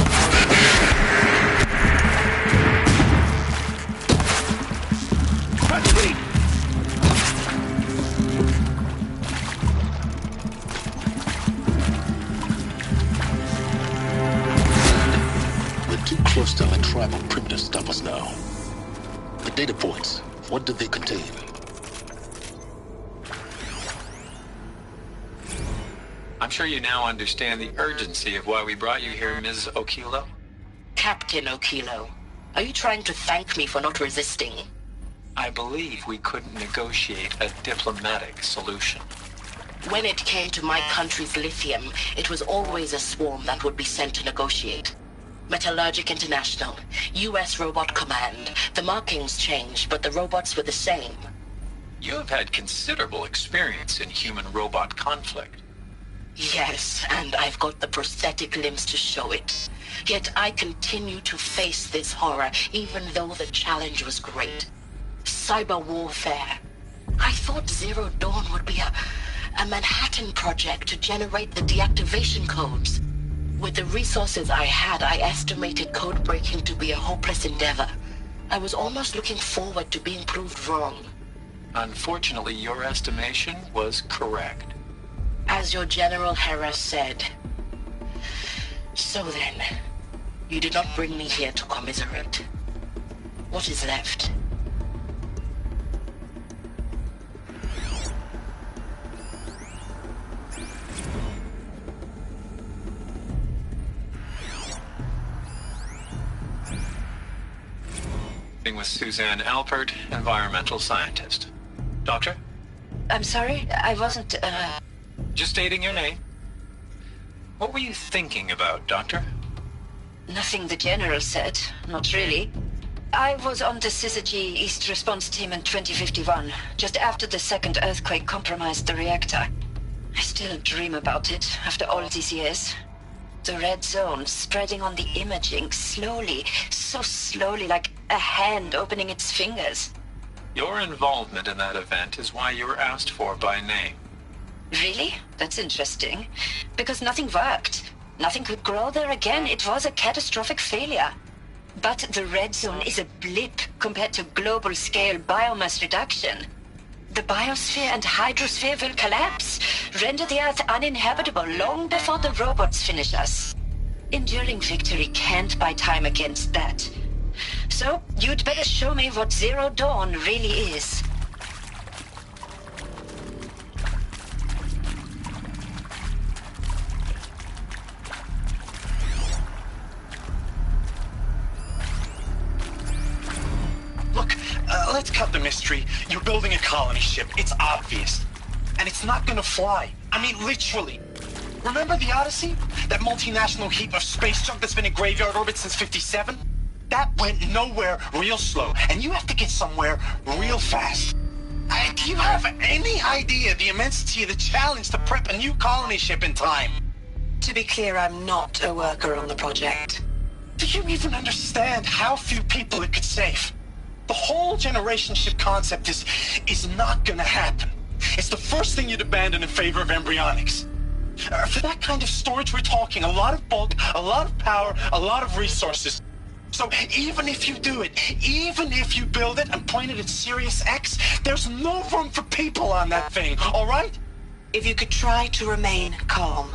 We're too close to our tribal primitive stoppers now. The data points, what do they contain? I'm sure you now understand the urgency of why we brought you here, Ms. Okilo. Captain Okilo, are you trying to thank me for not resisting? I believe we couldn't negotiate a diplomatic solution. When it came to my country's lithium, it was always a swarm that would be sent to negotiate. Metallurgic International, U.S. Robot Command. The markings changed, but the robots were the same. You have had considerable experience in human-robot conflict. Yes, and I've got the prosthetic limbs to show it. Yet I continue to face this horror, even though the challenge was great. Cyber warfare. I thought Zero Dawn would be a Manhattan project to generate the deactivation codes. With the resources I had, I estimated code breaking to be a hopeless endeavor. I was almost looking forward to being proved wrong. Unfortunately, your estimation was correct. As your General Hera said. So then, you did not bring me here to commiserate. What is left? With Suzanne Alpert, environmental scientist. Doctor? I'm sorry, I wasn't, Just stating your name. What were you thinking about, Doctor? Nothing the General said, not really. I was on the Syzygy East Response Team in 2051, just after the second earthquake compromised the reactor. I still dream about it, after all these years. The red zone spreading on the imaging, slowly, so slowly, like a hand opening its fingers. Your involvement in that event is why you were asked for by name. Really? That's interesting. Because nothing worked. Nothing could grow there again. It was a catastrophic failure. But the red zone is a blip compared to global-scale biomass reduction. The biosphere and hydrosphere will collapse, render the Earth uninhabitable long before the robots finish us. Enduring victory can't buy time against that. So, you'd better show me what Zero Dawn really is. Look, let's cut the mystery. You're building a colony ship. It's obvious. And it's not gonna fly. I mean, literally. Remember the Odyssey? That multinational heap of space junk that's been in graveyard orbit since 57? That went nowhere real slow. And you have to get somewhere real fast. Do you have any idea the immensity of the challenge to prep a new colony ship in time? To be clear, I'm not a worker on the project. Do you even understand how few people it could save? The whole generation ship concept is not gonna happen. It's the first thing you'd abandon in favor of embryonics. For that kind of storage, we're talking a lot of bulk, a lot of power, a lot of resources. So even if you do it, even if you build it and point it at Sirius X, there's no room for people on that thing, all right? If you could try to remain calm.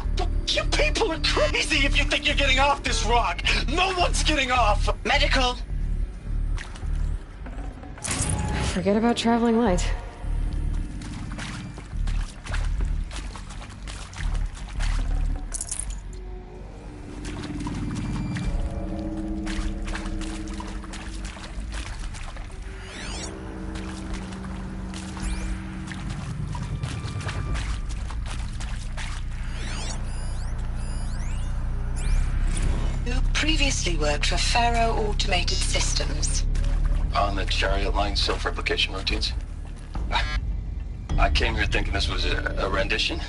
You people are crazy if you think you're getting off this rock. No one's getting off. Medical, Forget about traveling light. Previously worked for Faro Automated Systems. On the Chariot Line self-replication routines? I came here thinking this was a rendition.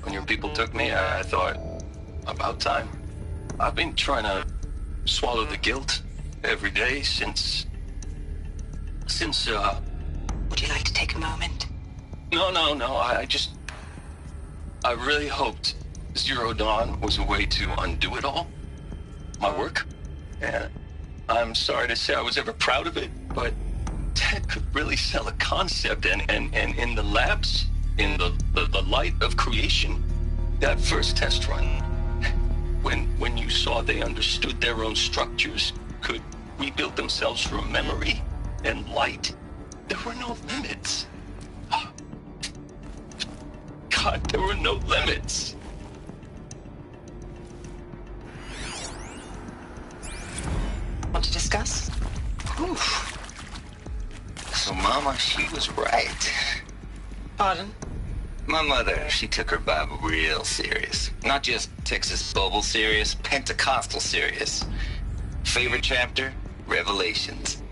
When your people took me, I thought, about time. I've been trying to swallow the guilt every day since... Would you like to take a moment? No, I really hoped Zero Dawn was a way to undo it all. My work. And I'm sorry to say I was ever proud of it, but Ted could really sell a concept, and in the labs, in the light of creation, that first test run, when you saw they understood their own structures, could rebuild themselves from memory and light, there were no limits. God, there were no limits. Want to discuss? Oof. So Mama, she was right. Pardon? My mother, she took her Bible real serious. Not just Texas Bible serious, Pentecostal serious. Favorite chapter? Revelations.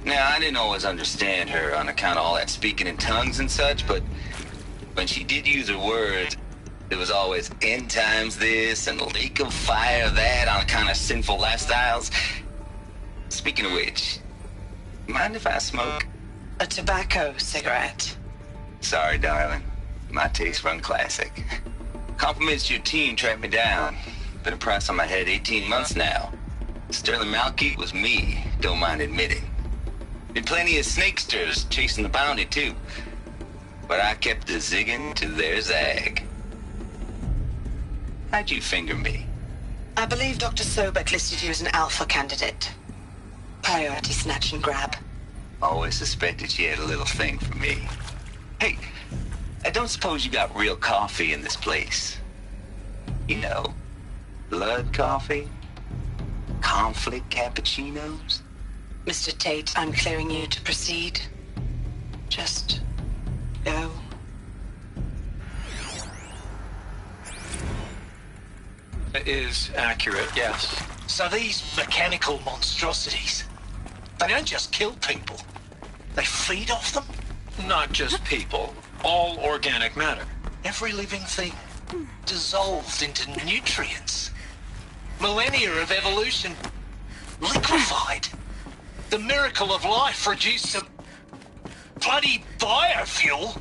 Now, I didn't always understand her on account of all that speaking in tongues and such, but when she did use her words, there was always end times this and lake of fire that on account of sinful lifestyles. Speaking of which, mind if I smoke? A tobacco cigarette. Sorry, darling. My taste run classic. Compliments to your team tracked me down. Been a price on my head 18 months now. Sterling Malkeet was me, don't mind admitting. Been plenty of snakesters chasing the bounty, too. But I kept the zigging to their zag. How'd you finger me? I believe Dr. Sobek listed you as an alpha candidate. Priority snatch and grab. Always suspected she had a little thing for me. Hey, I don't suppose you got real coffee in this place? You know, blood coffee? Conflict cappuccinos? Mr. Tate, I'm clearing you to proceed. Just go. It is accurate, yes. So these mechanical monstrosities, they don't just kill people. They feed off them? Not just people. All organic matter. Every living thing dissolved into nutrients. Millennia of evolution liquefied. The miracle of life reduced to bloody biofuel.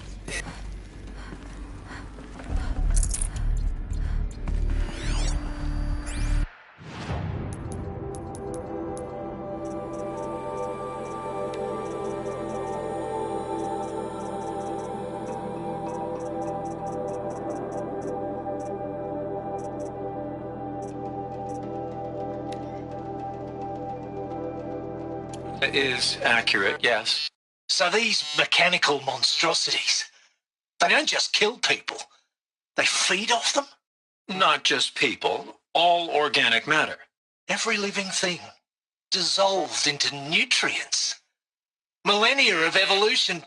Is accurate, yes. So these mechanical monstrosities, they don't just kill people. They feed off them? Not just people. All organic matter. Every living thing dissolved into nutrients. Millennia of evolution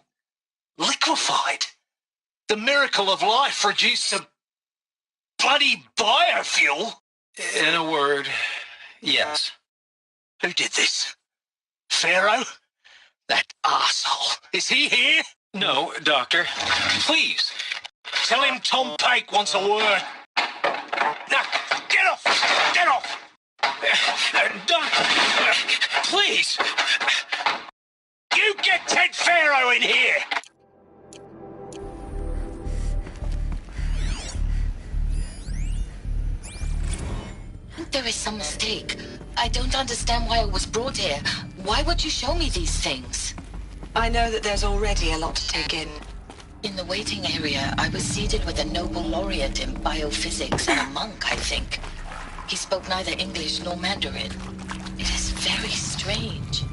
liquefied. The miracle of life reduced to bloody biofuel. In a word, yes. Who did this? Pharaoh? That arsehole. Is he here? No, Doctor. Please. Tell him Tom Pake wants a word. Now, get off! Get off! Doctor, please. You get Ted Pharaoh in here! There is some mistake. I don't understand why I was brought here. Why would you show me these things? I know that there's already a lot to take in. In the waiting area, I was seated with a Nobel laureate in biophysics and a monk, I think. He spoke neither English nor Mandarin. It is very strange.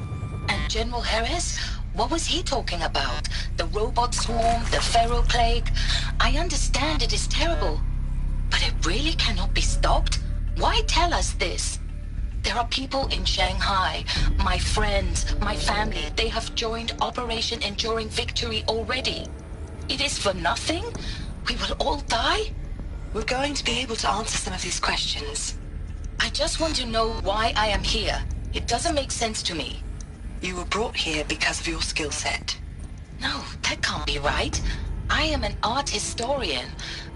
And General Harris? What was he talking about? The robot swarm, the Pharaoh plague? I understand it is terrible, but it really cannot be stopped? Why tell us this? There are people in Shanghai, my friends, my family. They have joined Operation Enduring Victory already. It is for nothing? We will all die? We're going to be able to answer some of these questions. I just want to know why I am here. It doesn't make sense to me. You were brought here because of your skill set. No, that can't be right. I am an art historian.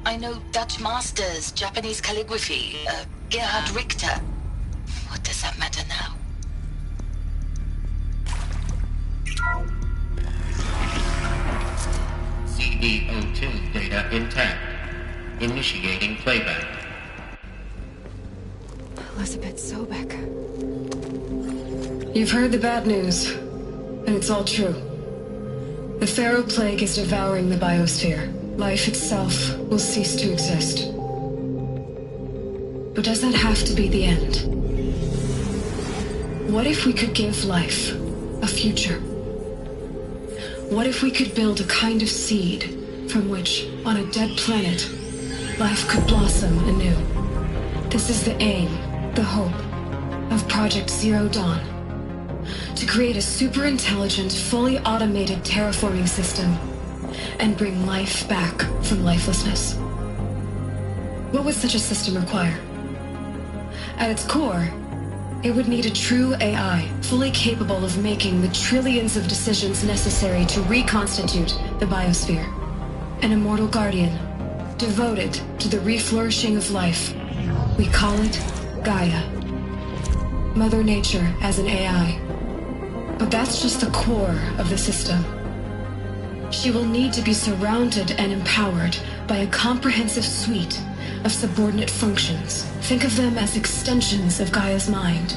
I know Dutch masters, Japanese calligraphy, Gerhard Richter. What does that matter now? CD02 data intact. Initiating playback. Elizabeth Sobek. You've heard the bad news, and it's all true. The Pharaoh plague is devouring the biosphere. Life itself will cease to exist. But does that have to be the end? What if we could give life a future? What if we could build a kind of seed from which, on a dead planet, life could blossom anew? This is the aim, the hope, of Project Zero Dawn. To create a super-intelligent, fully automated terraforming system and bring life back from lifelessness. What would such a system require? At its core, it would need a true AI, fully capable of making the trillions of decisions necessary to reconstitute the biosphere. An immortal guardian, devoted to the reflourishing of life. We call it Gaia. Mother Nature as an AI. But that's just the core of the system. She will need to be surrounded and empowered by a comprehensive suite of subordinate functions. Think of them as extensions of Gaia's mind,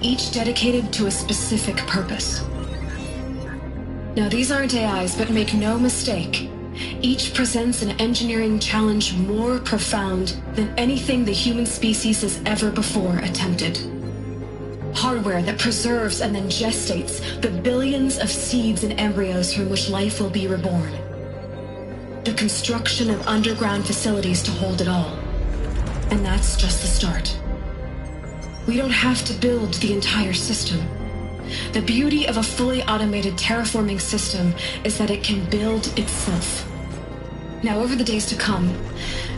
each dedicated to a specific purpose. Now, these aren't AIs, but make no mistake, each presents an engineering challenge more profound than anything the human species has ever before attempted. Hardware that preserves and then gestates the billions of seeds and embryos from which life will be reborn. The construction of underground facilities to hold it all. And that's just the start. We don't have to build the entire system. The beauty of a fully automated terraforming system is that it can build itself. Now, over the days to come,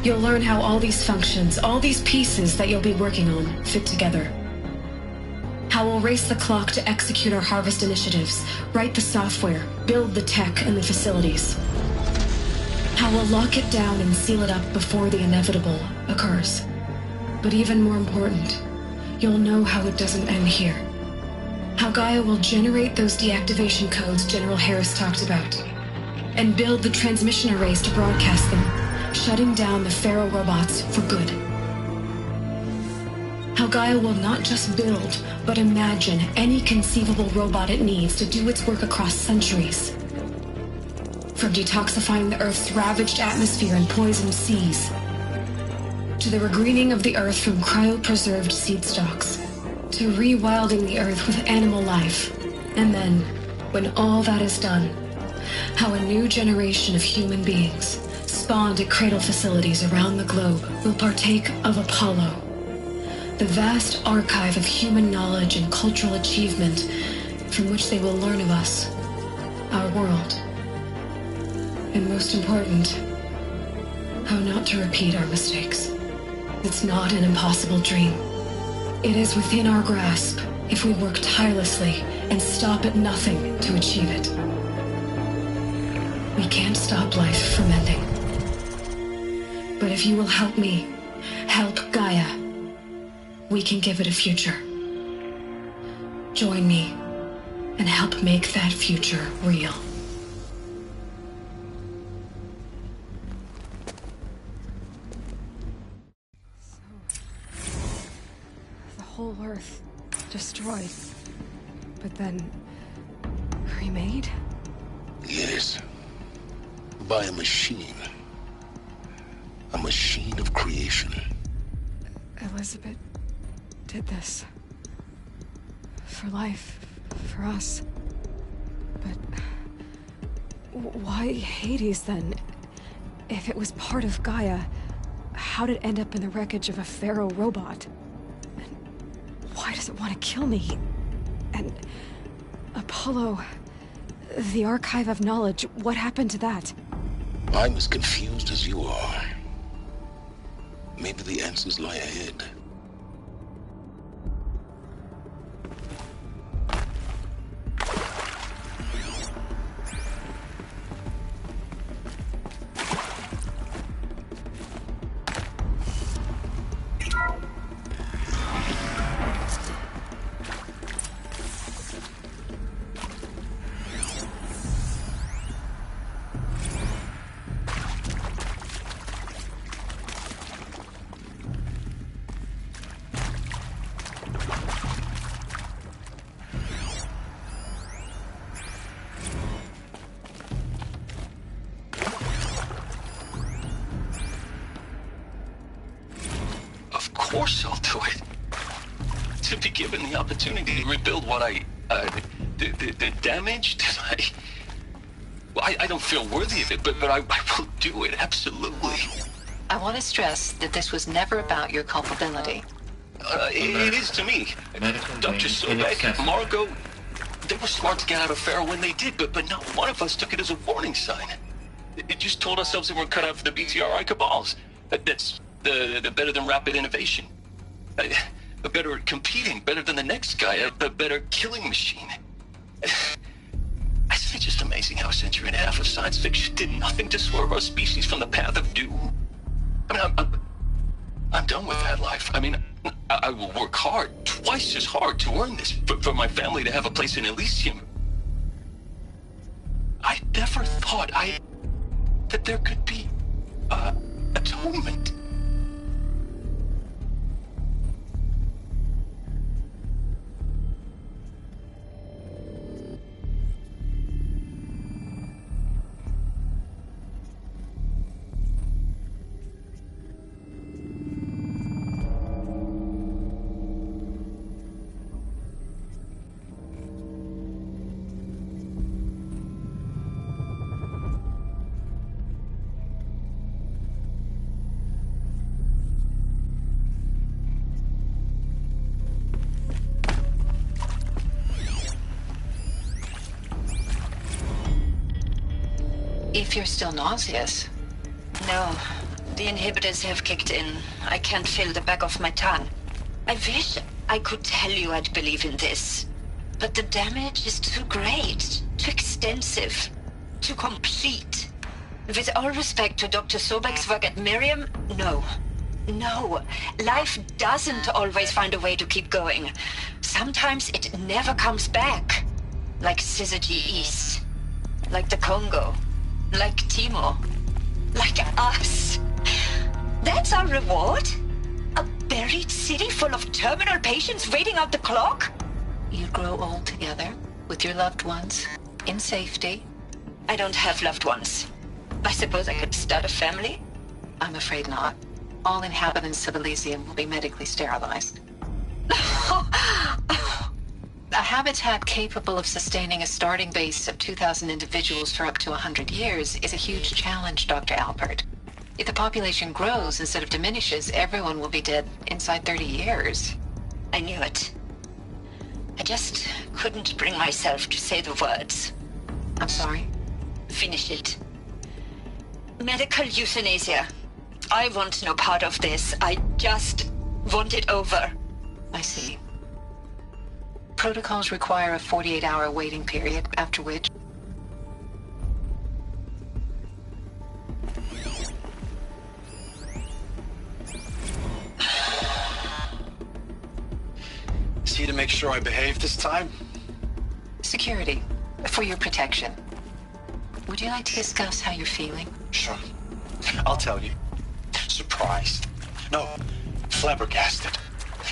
you'll learn how all these functions, all these pieces that you'll be working on, fit together. How we'll race the clock to execute our harvest initiatives, write the software, build the tech and the facilities. How we'll lock it down and seal it up before the inevitable occurs. But even more important, you'll know how it doesn't end here. How Gaia will generate those deactivation codes General Harris talked about, and build the transmission arrays to broadcast them, shutting down the Pharaoh robots for good. How Gaia will not just build, but imagine any conceivable robot it needs to do its work across centuries. From detoxifying the Earth's ravaged atmosphere and poisoned seas, to the regreening of the Earth from cryopreserved seed stalks, to rewilding the Earth with animal life. And then, when all that is done, how a new generation of human beings, spawned at cradle facilities around the globe, will partake of Apollo, the vast archive of human knowledge and cultural achievement from which they will learn of us, our world. And most important, how not to repeat our mistakes. It's not an impossible dream. It is within our grasp if we work tirelessly and stop at nothing to achieve it. We can't stop life from ending. But if you will help me, help Gaia, we can give it a future. Join me and help make that future real. The whole Earth destroyed, but then remade? Yes. By a machine. A machine of creation. Elizabeth did this. For life. For us. Why Hades, then? If it was part of Gaia, how'd it end up in the wreckage of a pharaoh robot? And why does it want to kill me? And Apollo, the Archive of Knowledge, what happened to that? I'm as confused as you are. Maybe the answers lie ahead. Of course I'll do it. To be given the opportunity to rebuild what the damage that I don't feel worthy of it, but I will do it, absolutely. I want to stress that this was never about your culpability. It is to me. Dr. Sobek, Margot, they were smart to get out of Pharaoh when they did, but not one of us took it as a warning sign. It just told ourselves that we're cut out for the BTRI cabals. That's the better than rapid innovation. Better at competing, better than the next guy, a better killing machine. It's just amazing how a century and a half of science fiction did nothing to swerve our species from the path of doom. I mean, I'm done with that life. I mean, I will work hard, twice as hard, to earn this, for my family to have a place in Elysium. I never thought that there could be atonement. If you're still nauseous. No, the inhibitors have kicked in. I can't feel the back of my tongue. I wish I could tell you I'd believe in this. But the damage is too great, too extensive, too complete. With all respect to Dr. Sobek's work at Miriam, no. No, life doesn't always find a way to keep going. Sometimes it never comes back. Like Syzygy East. Like the Congo. Like Timo. Like us. That's our reward? A buried city full of terminal patients waiting out the clock? You grow old together, with your loved ones, in safety. I don't have loved ones. I suppose I could start a family? I'm afraid not. All inhabitants of Elysium will be medically sterilized. A habitat capable of sustaining a starting base of 2,000 individuals for up to 100 years is a huge challenge, Dr. Alpert. If the population grows instead of diminishes, everyone will be dead inside 30 years. I knew it. I just couldn't bring myself to say the words. I'm sorry? Finish it. Medical euthanasia. I want no part of this. I just want it over. I see. Protocols require a 48-hour waiting period, after which... See to make sure I behave this time? Security. For your protection. Would you like to discuss how you're feeling? Sure. I'll tell you. Surprised. No, flabbergasted.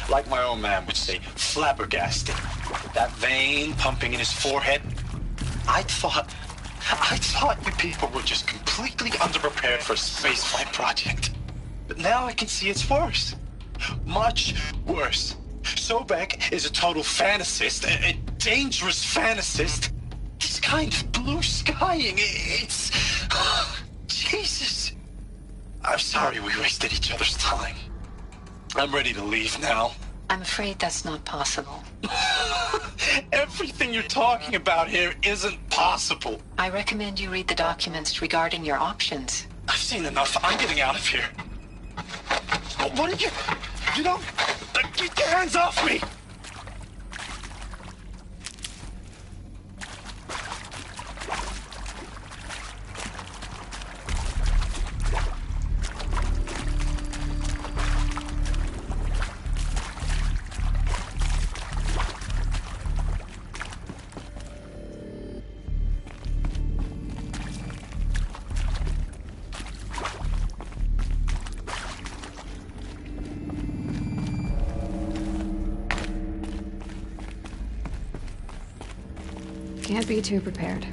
Like my old man would say, flabbergasted. That vein pumping in his forehead. I thought you people were just completely underprepared for a spaceflight project. But now I can see it's worse. Much worse. Sobek is a total fantasist, a dangerous fantasist. This kind of blue skying. It's... Jesus. I'm sorry we wasted each other's time. I'm ready to leave now. I'm afraid that's not possible. Everything you're talking about here isn't possible. I recommend you read the documents regarding your options. I've seen enough. I'm getting out of here. What did you... You don't... Get your hands off me! Can't be too prepared.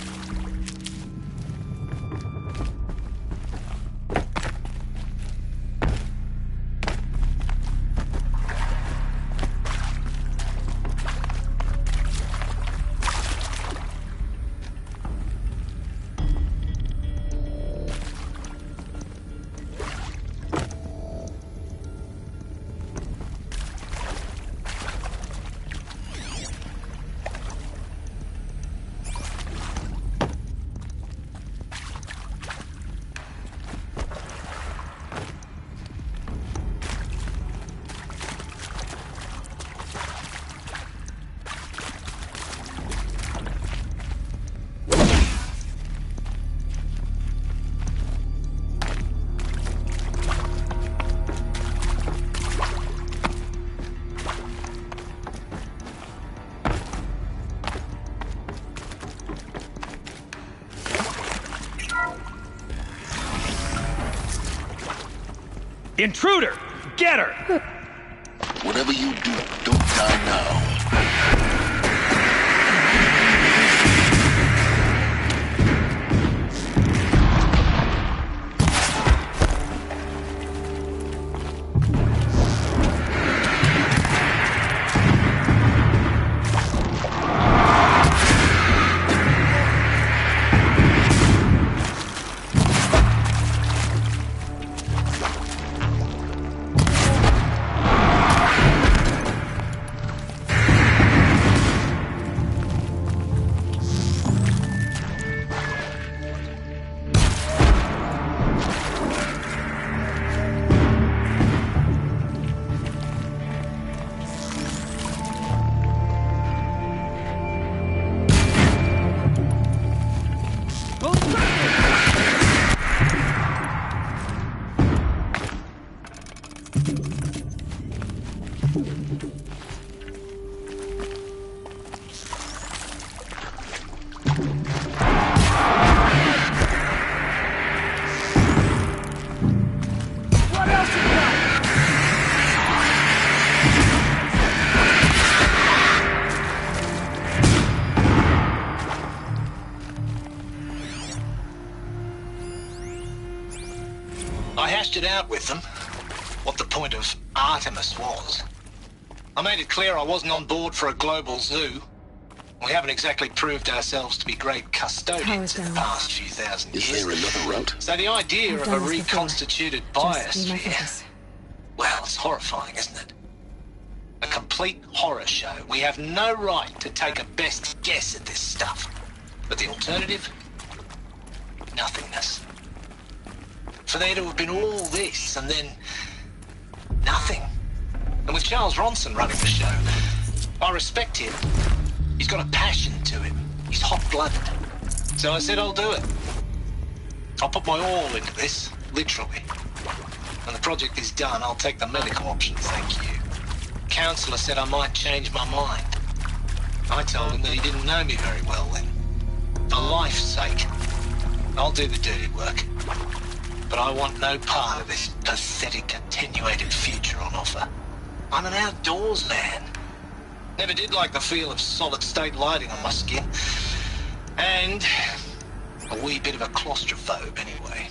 Intruder! Get her! Whatever you do, don't die now. I hashed it out with them, what the point of Artemis was. I made it clear I wasn't on board for a global zoo. We haven't exactly proved ourselves to be great custodians in the past few thousand years. Is there another route? So the idea of a reconstituted biosphere, well, it's horrifying, isn't it? A complete horror show. We have no right to take a best guess at this stuff. But the alternative? Nothingness. For there to have been all this, and then nothing. And with Charles Ronson running the show, I respect him. He's got a passion to him. He's hot-blooded. So I said I'll do it. I'll put my all into this, literally. When the project is done, I'll take the medical option, thank you. Counselor said I might change my mind. I told him that he didn't know me very well then. For life's sake, I'll do the dirty work. But I want no part of this pathetic, attenuated future on offer. I'm an outdoors man. Never did like the feel of solid-state lighting on my skin. And a wee bit of a claustrophobe, anyway.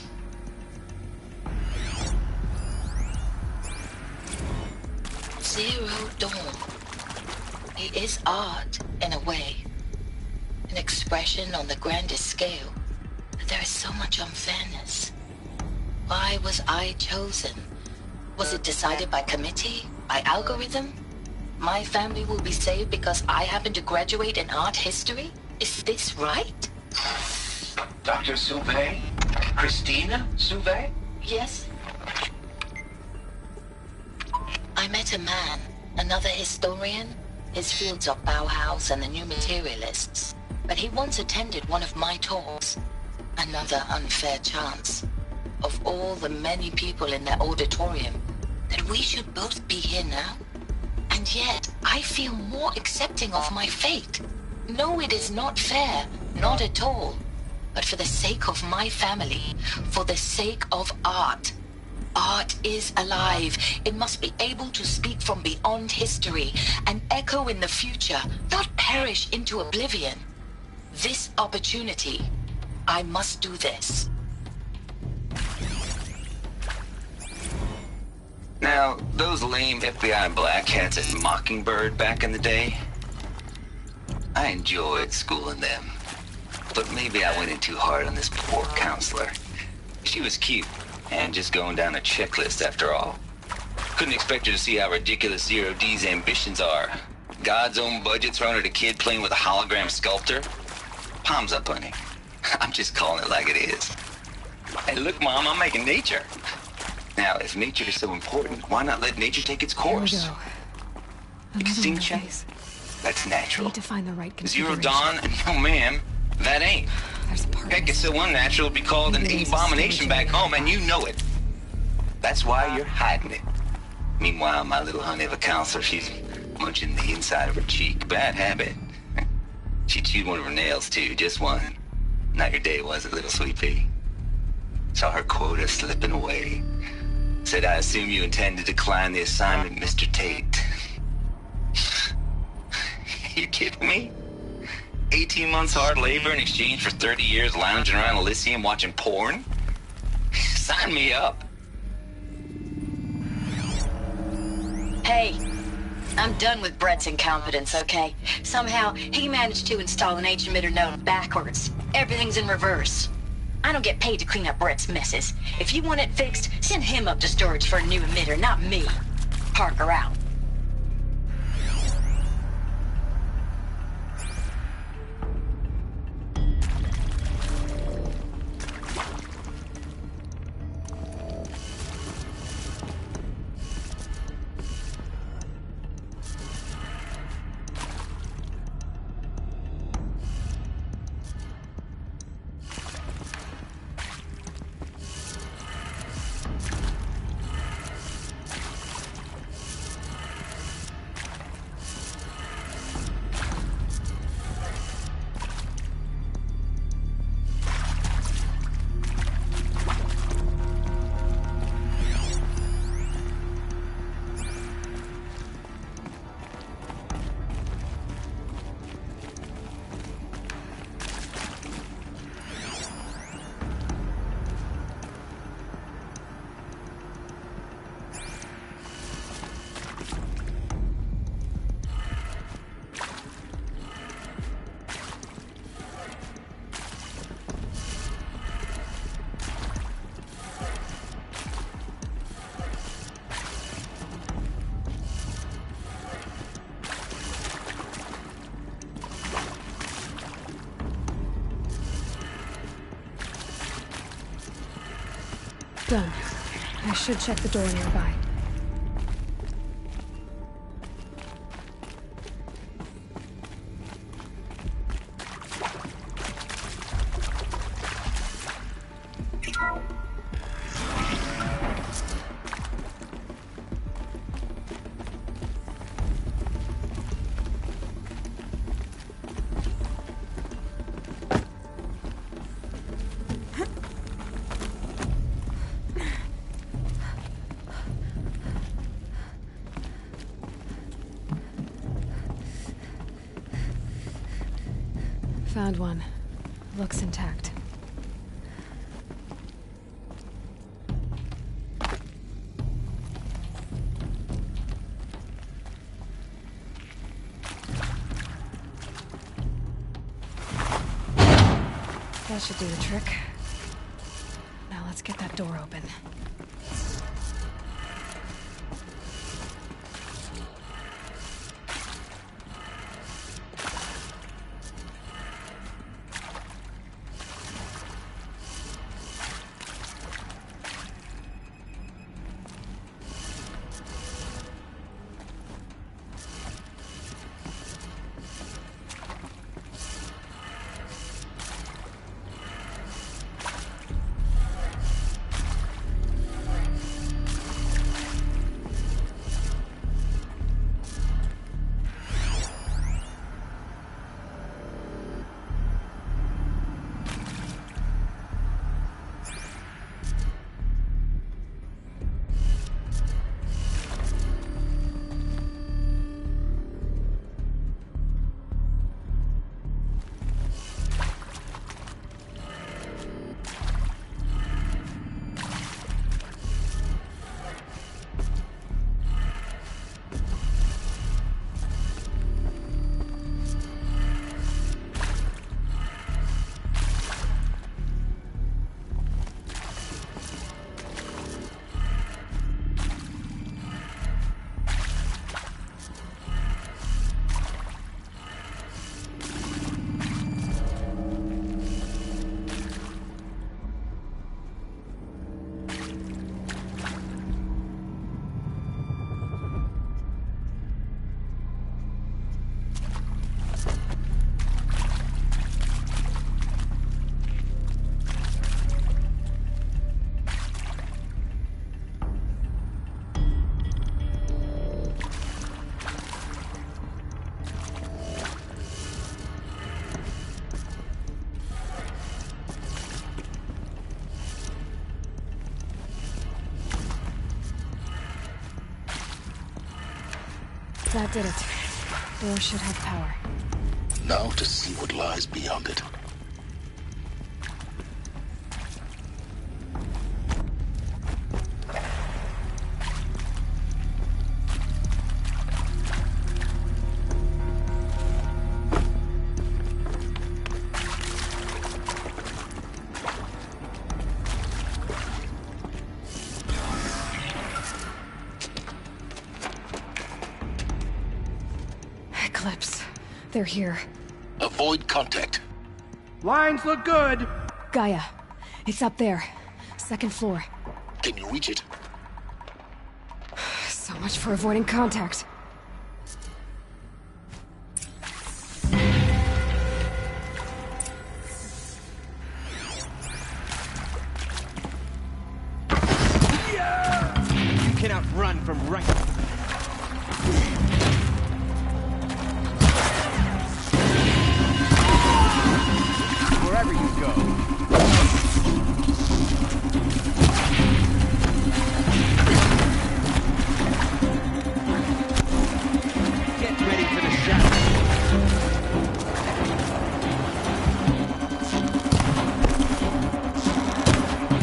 Zero Dawn. It is odd, in a way. an expression on the grandest scale, but there is so much unfairness. Why was I chosen? Was it decided by committee? By algorithm? My family will be saved because I happen to graduate in art history? Is this right? Dr. Sauvé? Christina Sauvé? Yes. I met a man, another historian. His fields are Bauhaus and the New Materialists. But he once attended one of my talks. Another unfair chance. Of all the many people in that auditorium, that we should both be here now? And yet, I feel more accepting of my fate. No, it is not fair. Not at all. But for the sake of my family, for the sake of art. Art is alive. It must be able to speak from beyond history and echo in the future, not perish into oblivion. This opportunity, I must do this. Now, those lame FBI black hats at Mockingbird back in the day, I enjoyed schooling them. But maybe I went in too hard on this poor counselor. She was cute, and just going down a checklist after all. Couldn't expect her to see how ridiculous Zero D's ambitions are. God's own budget thrown at a kid playing with a hologram sculptor? Palms up, honey. I'm just calling it like it is. Hey, look, Mom, I'm making nature. Now, if nature is so important, why not let nature take its course? Extinction? That's natural. Need to find the right Zero configuration. Dawn? No, ma'am. That ain't. Heck, it's so unnatural to be called an abomination back home, and you know it. That's why you're hiding it. Meanwhile, my little honey of a counselor, she's munching the inside of her cheek. Bad habit. She chewed one of her nails, too. Just one. Not your day, was it, little sweet pea? Saw her quota slipping away. Said, I assume you intend to decline the assignment, Mr. Tate. You kidding me? 18 months hard labor in exchange for 30 years lounging around Elysium watching porn? Sign me up. Hey, I'm done with Brett's incompetence, okay? Somehow, he managed to install an H-emitter node backwards. Everything's in reverse. I don't get paid to clean up Brett's messes. If you want it fixed, send him up to storage for a new emitter, not me. Parker out. Done. I should check the door nearby. Found one. Looks intact. That should do the trick. Now let's get that door open. That did it. Door should have power. Now to see what lies beyond it. Eclipse. They're here. Avoid contact. Lines look good. Gaia. It's up there. Second floor. Can you reach it? So much for avoiding contact. You cannot run from right. Wherever you go. Get ready for the shot.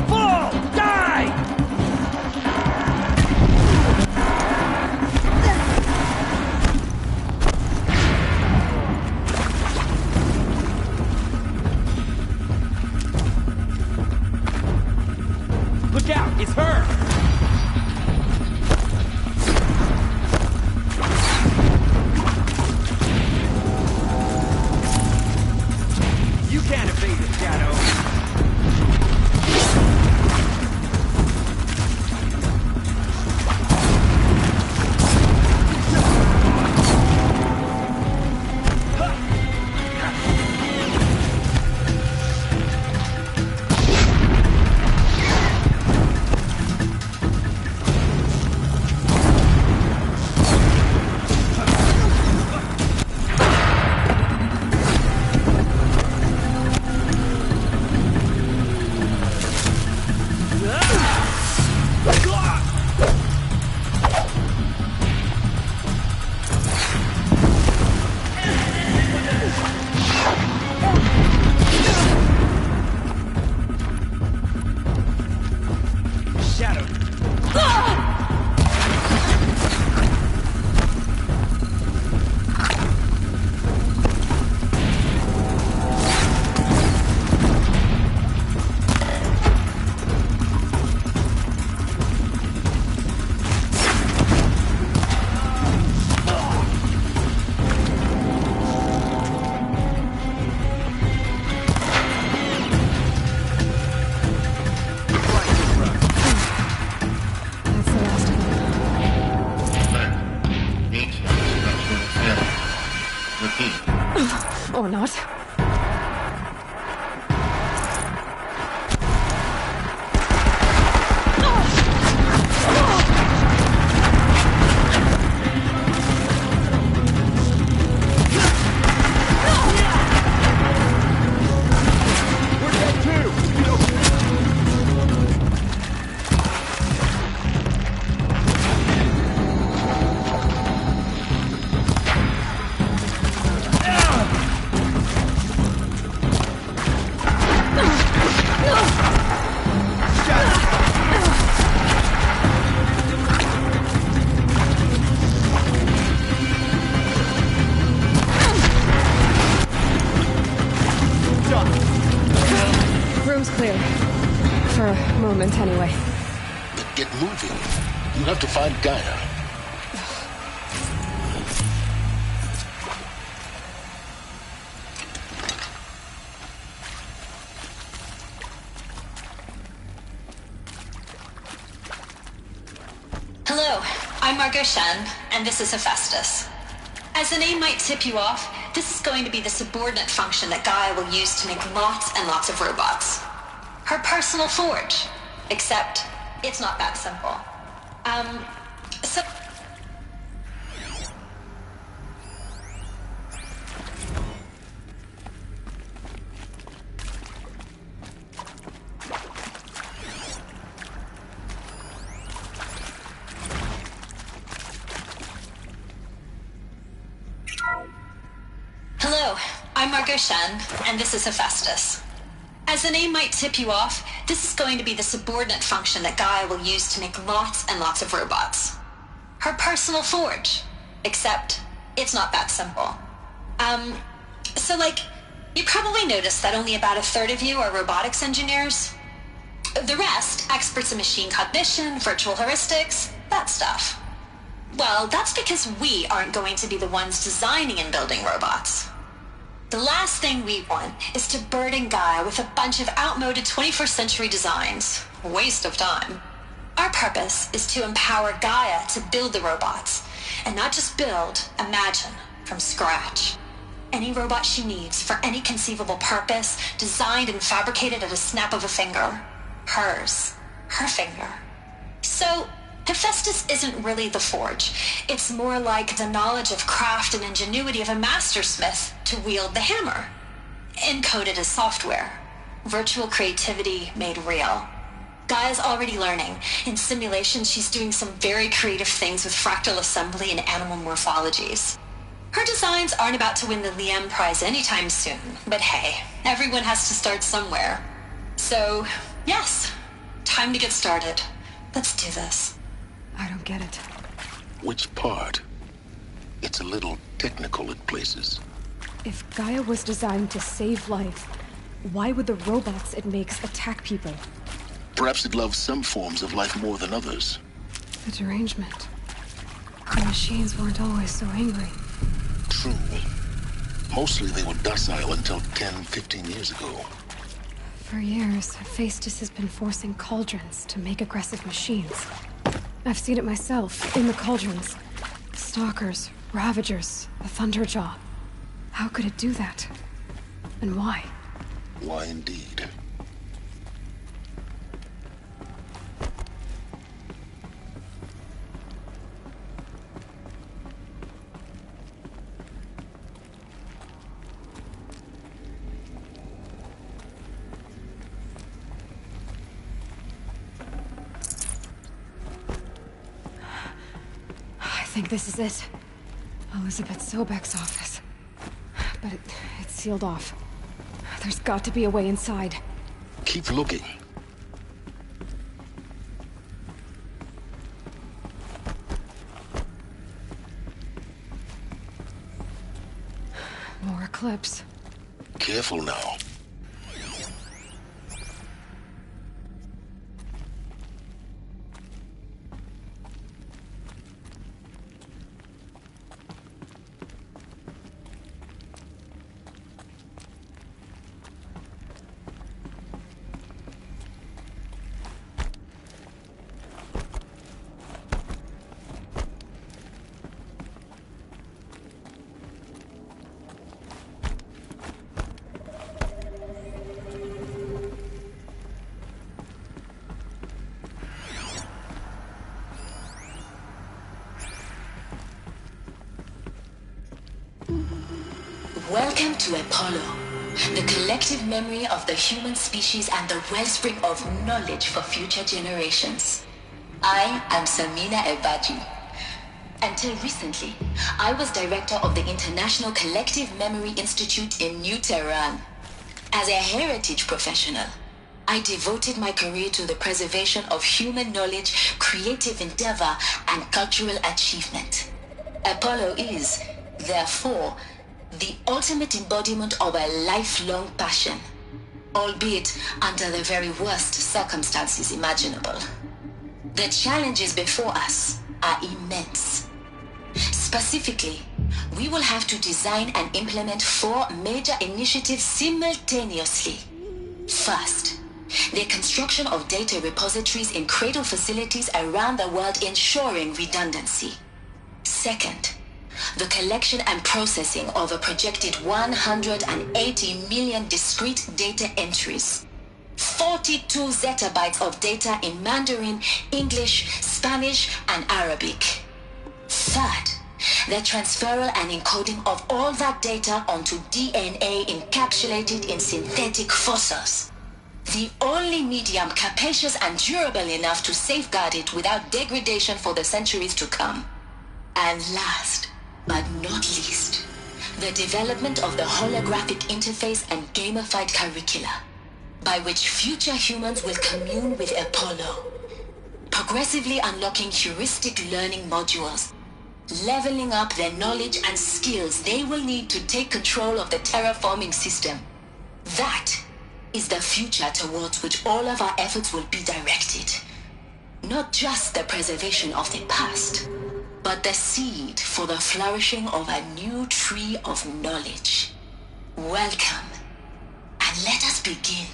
Fall! Die! Repeat. Or not. Room's clear. For a moment, anyway. Then get moving. You have to find Gaia. Hello, I'm Margot Shen, and this is Hephaestus. As the name might tip you off, this is going to be the subordinate function that Gaia will use to make lots and lots of robots. Her personal forge. Except, it's not that simple. So... Hello, I'm Margot Shen, and this is Hephaestus. As the name might tip you off, this is going to be the subordinate function that Gaia will use to make lots and lots of robots. Her personal forge. Except, it's not that simple. You probably noticed that only about a third of you are robotics engineers. The rest, experts in machine cognition, virtual heuristics, that stuff. Well, that's because we aren't going to be the ones designing and building robots. The last thing we want is to burden Gaia with a bunch of outmoded 21st century designs. Waste of time. Our purpose is to empower Gaia to build the robots, and not just build, imagine, from scratch. Any robot she needs for any conceivable purpose, designed and fabricated at a snap of a finger. Hers. Her finger. So, Hephaestus isn't really the forge. It's more like the knowledge of craft and ingenuity of a mastersmith to wield the hammer. Encoded as software. Virtual creativity made real. Gaia's already learning. In simulations, she's doing some very creative things with fractal assembly and animal morphologies. Her designs aren't about to win the Liam Prize anytime soon, but hey, everyone has to start somewhere. So, yes, time to get started. Let's do this. I don't get it. Which part? It's a little technical in places. If Gaia was designed to save life, why would the robots it makes attack people? Perhaps it loves some forms of life more than others. The derangement. The machines weren't always so angry. True. Mostly they were docile until 10, 15 years ago. For years, Hephaestus has been forcing cauldrons to make aggressive machines. I've seen it myself, in the cauldrons. Stalkers, Ravagers, the Thunderjaw. How could it do that? And why? Why indeed? I think this is it. Elizabeth Sobek's office. But it's sealed off. There's got to be a way inside. Keep looking. More Eclipse. Careful now. Welcome to Apollo, the collective memory of the human species and the wellspring of knowledge for future generations. I am Samina Ebaji. Until recently, I was director of the International Collective Memory Institute in New Tehran. As a heritage professional, I devoted my career to the preservation of human knowledge, creative endeavor, and cultural achievement. Apollo is, therefore, the ultimate embodiment of a lifelong passion, albeit under the very worst circumstances imaginable. The challenges before us are immense. Specifically, we will have to design and implement 4 major initiatives simultaneously. First, the construction of data repositories in cradle facilities around the world, ensuring redundancy. Second, the collection and processing of a projected 180 million discrete data entries. 42 zettabytes of data in Mandarin, English, Spanish, and Arabic. Third, the transferal and encoding of all that data onto DNA encapsulated in synthetic fossils. The only medium capacious and durable enough to safeguard it without degradation for the centuries to come. And last, but not least, the development of the holographic interface and gamified curricula, by which future humans will commune with Apollo, progressively unlocking heuristic learning modules, leveling up their knowledge and skills they will need to take control of the terraforming system. That is the future towards which all of our efforts will be directed. Not just the preservation of the past, but the seed for the flourishing of a new tree of knowledge. Welcome, and let us begin.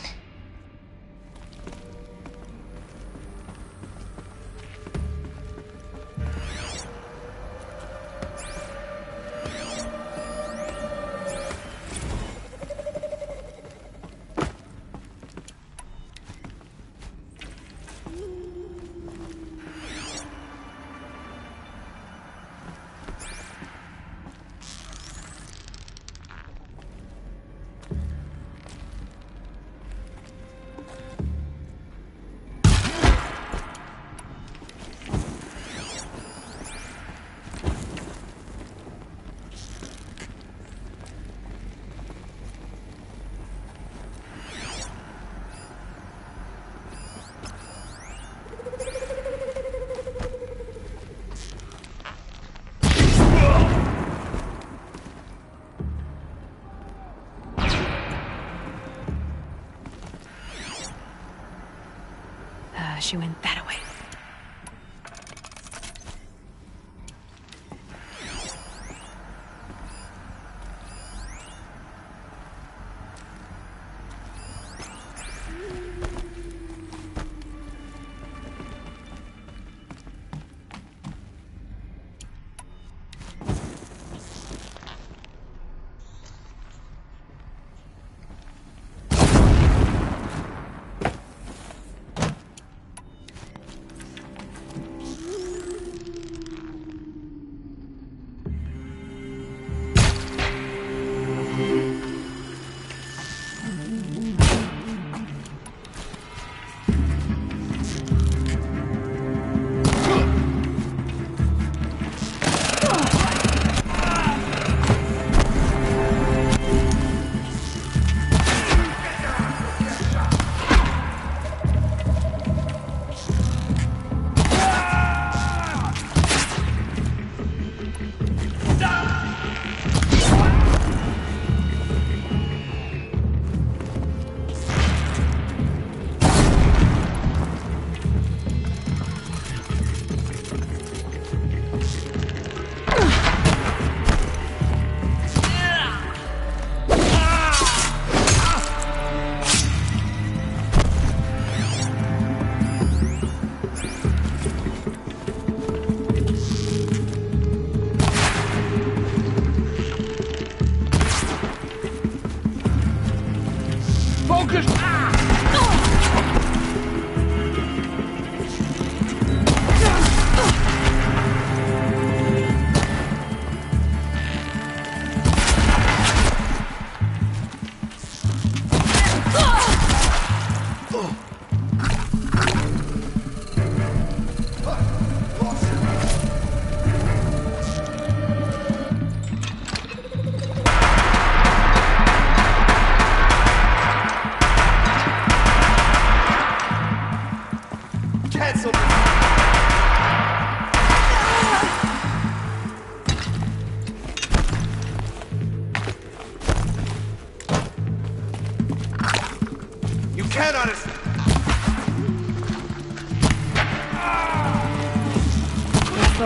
She went that way.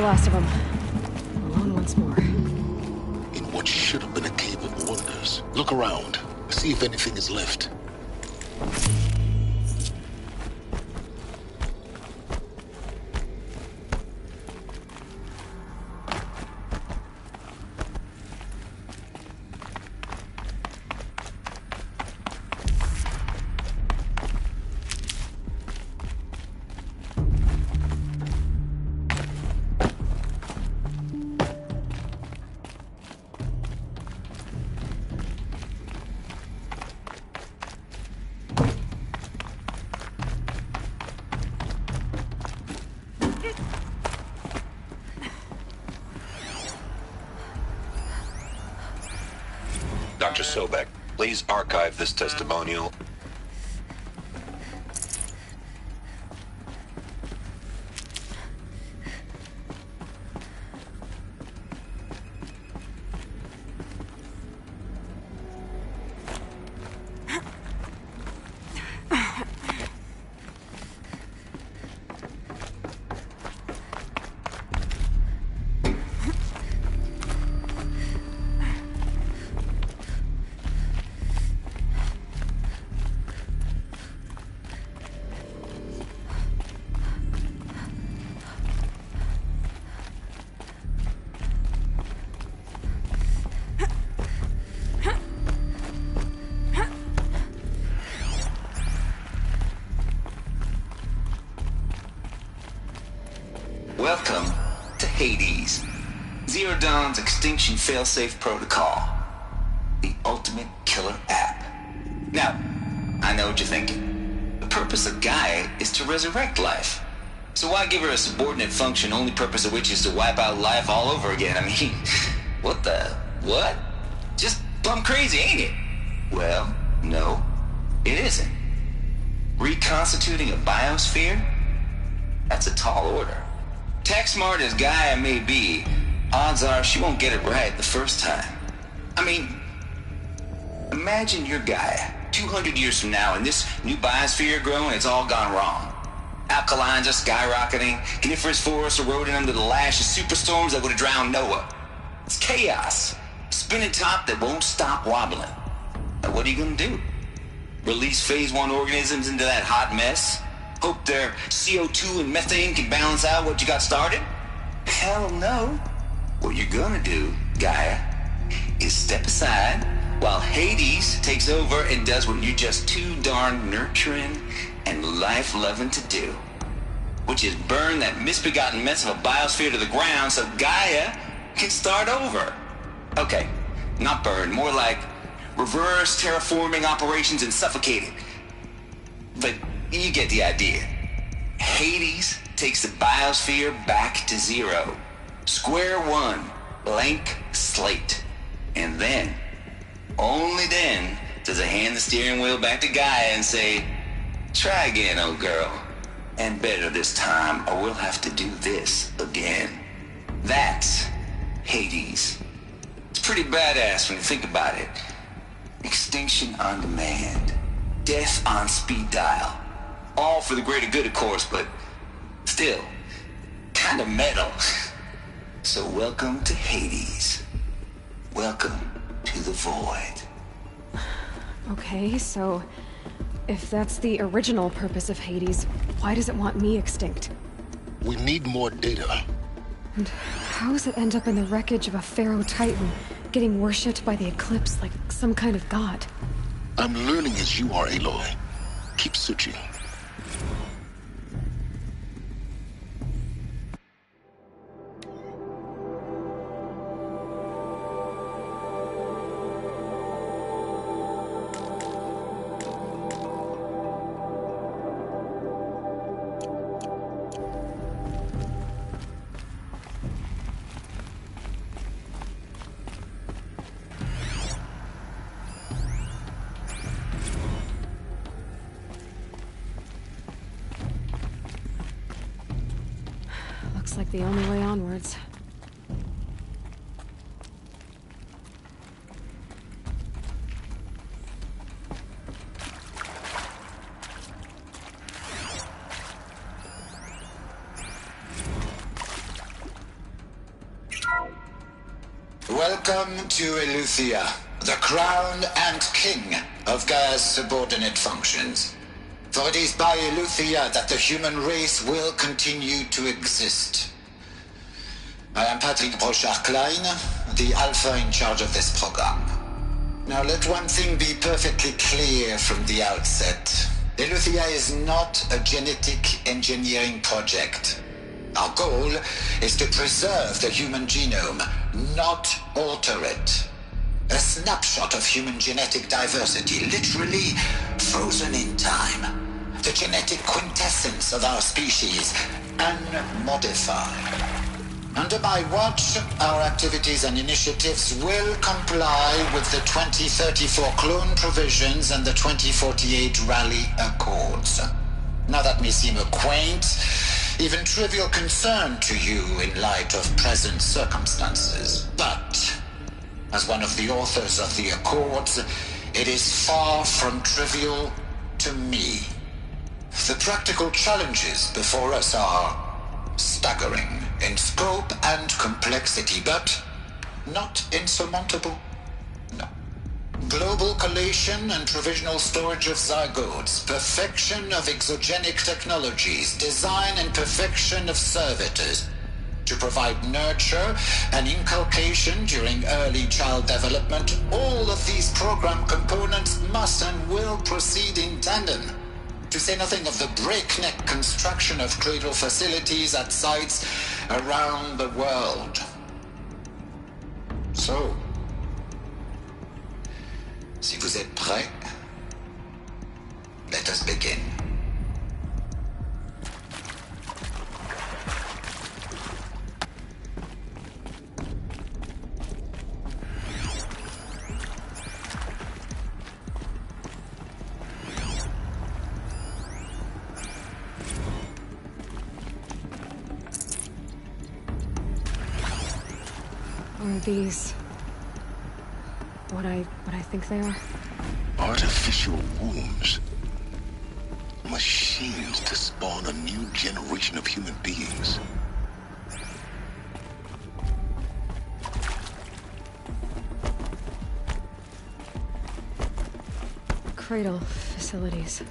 the last of them. Alone once more. In what should have been a cave of wonders. Look around. See if anything is left. Dr. Sobek, please archive this testimonial. Welcome to Hades, Zero Dawn's extinction failsafe protocol, the ultimate killer app. Now, I know what you're thinking. The purpose of Gaia is to resurrect life. So why give her a subordinate function, only purpose of which is to wipe out life all over again? I mean, what? Just plumb crazy, ain't it? Well, no, it isn't. Reconstituting a biosphere? That's a tall order. Tech smart as Gaia may be, odds are she won't get it right the first time. I mean, imagine you're Gaia, 200 years from now, and this new biosphere growing, it's all gone wrong. Alkalines are skyrocketing, coniferous forests eroding under the lash of superstorms that would have drowned Noah. It's chaos, spinning top that won't stop wobbling. Now what are you gonna do? Release phase 1 organisms into that hot mess? Hope their CO2 and methane can balance out what you got started? Hell no. What you're gonna do, Gaia, is step aside while Hades takes over and does what you're just too darn nurturing and life-loving to do, which is burn that misbegotten mess of a biosphere to the ground so Gaia can start over. Okay, not burn, more like reverse terraforming operations and suffocate it. But you get the idea. Hades takes the biosphere back to zero. Square one, blank slate. And then, only then, does it hand the steering wheel back to Gaia and say, try again, old girl. And better this time, or we'll have to do this again. That's Hades. It's pretty badass when you think about it. Extinction on demand. Death on speed dial. All for the greater good, of course, but still, kind of metal. So welcome to Hades. Welcome to the void. Okay, so if that's the original purpose of Hades, why does it want me extinct? We need more data. And how does it end up in the wreckage of a Pharaoh Titan, getting worshipped by the Eclipse like some kind of god? I'm learning as you are, Aloy. Keep searching. Looks like the only way onwards. Welcome to Eleuthia, the crown and king of Gaia's subordinate functions. For it is by Eleuthia that the human race will continue to exist. I am Patrick Brochard-Klein, the Alpha in charge of this program. Now let one thing be perfectly clear from the outset. Eleuthia is not a genetic engineering project. Our goal is to preserve the human genome, not alter it. A snapshot of human genetic diversity, literally frozen in time. The genetic quintessence of our species, unmodified. Under my watch, our activities and initiatives will comply with the 2034 clone provisions and the 2048 Rally Accords. Now that may seem a quaint, even trivial concern to you in light of present circumstances, but as one of the authors of the Accords, it is far from trivial to me. The practical challenges before us are staggering in scope and complexity, but not insurmountable. No. Global collation and provisional storage of zygotes, perfection of exogenic technologies, design and perfection of servitors, to provide nurture and inculcation during early child development. All of these program components must and will proceed in tandem. To say nothing of the breakneck construction of cradle facilities at sites around the world. So, si vous êtes prêts, let us begin. Are these what I think they are? Artificial wombs. Machines to spawn a new generation of human beings. Cradle facilities.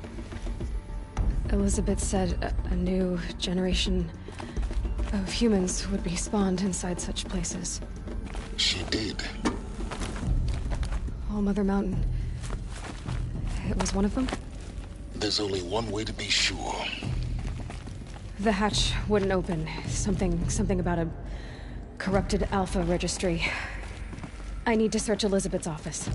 Elizabeth said a new generation of humans would be spawned inside such places. She did. All Mother Mountain. It was one of them? There's only one way to be sure. The hatch wouldn't open. Something about a corrupted Alpha registry. I need to search Elizabeth's office.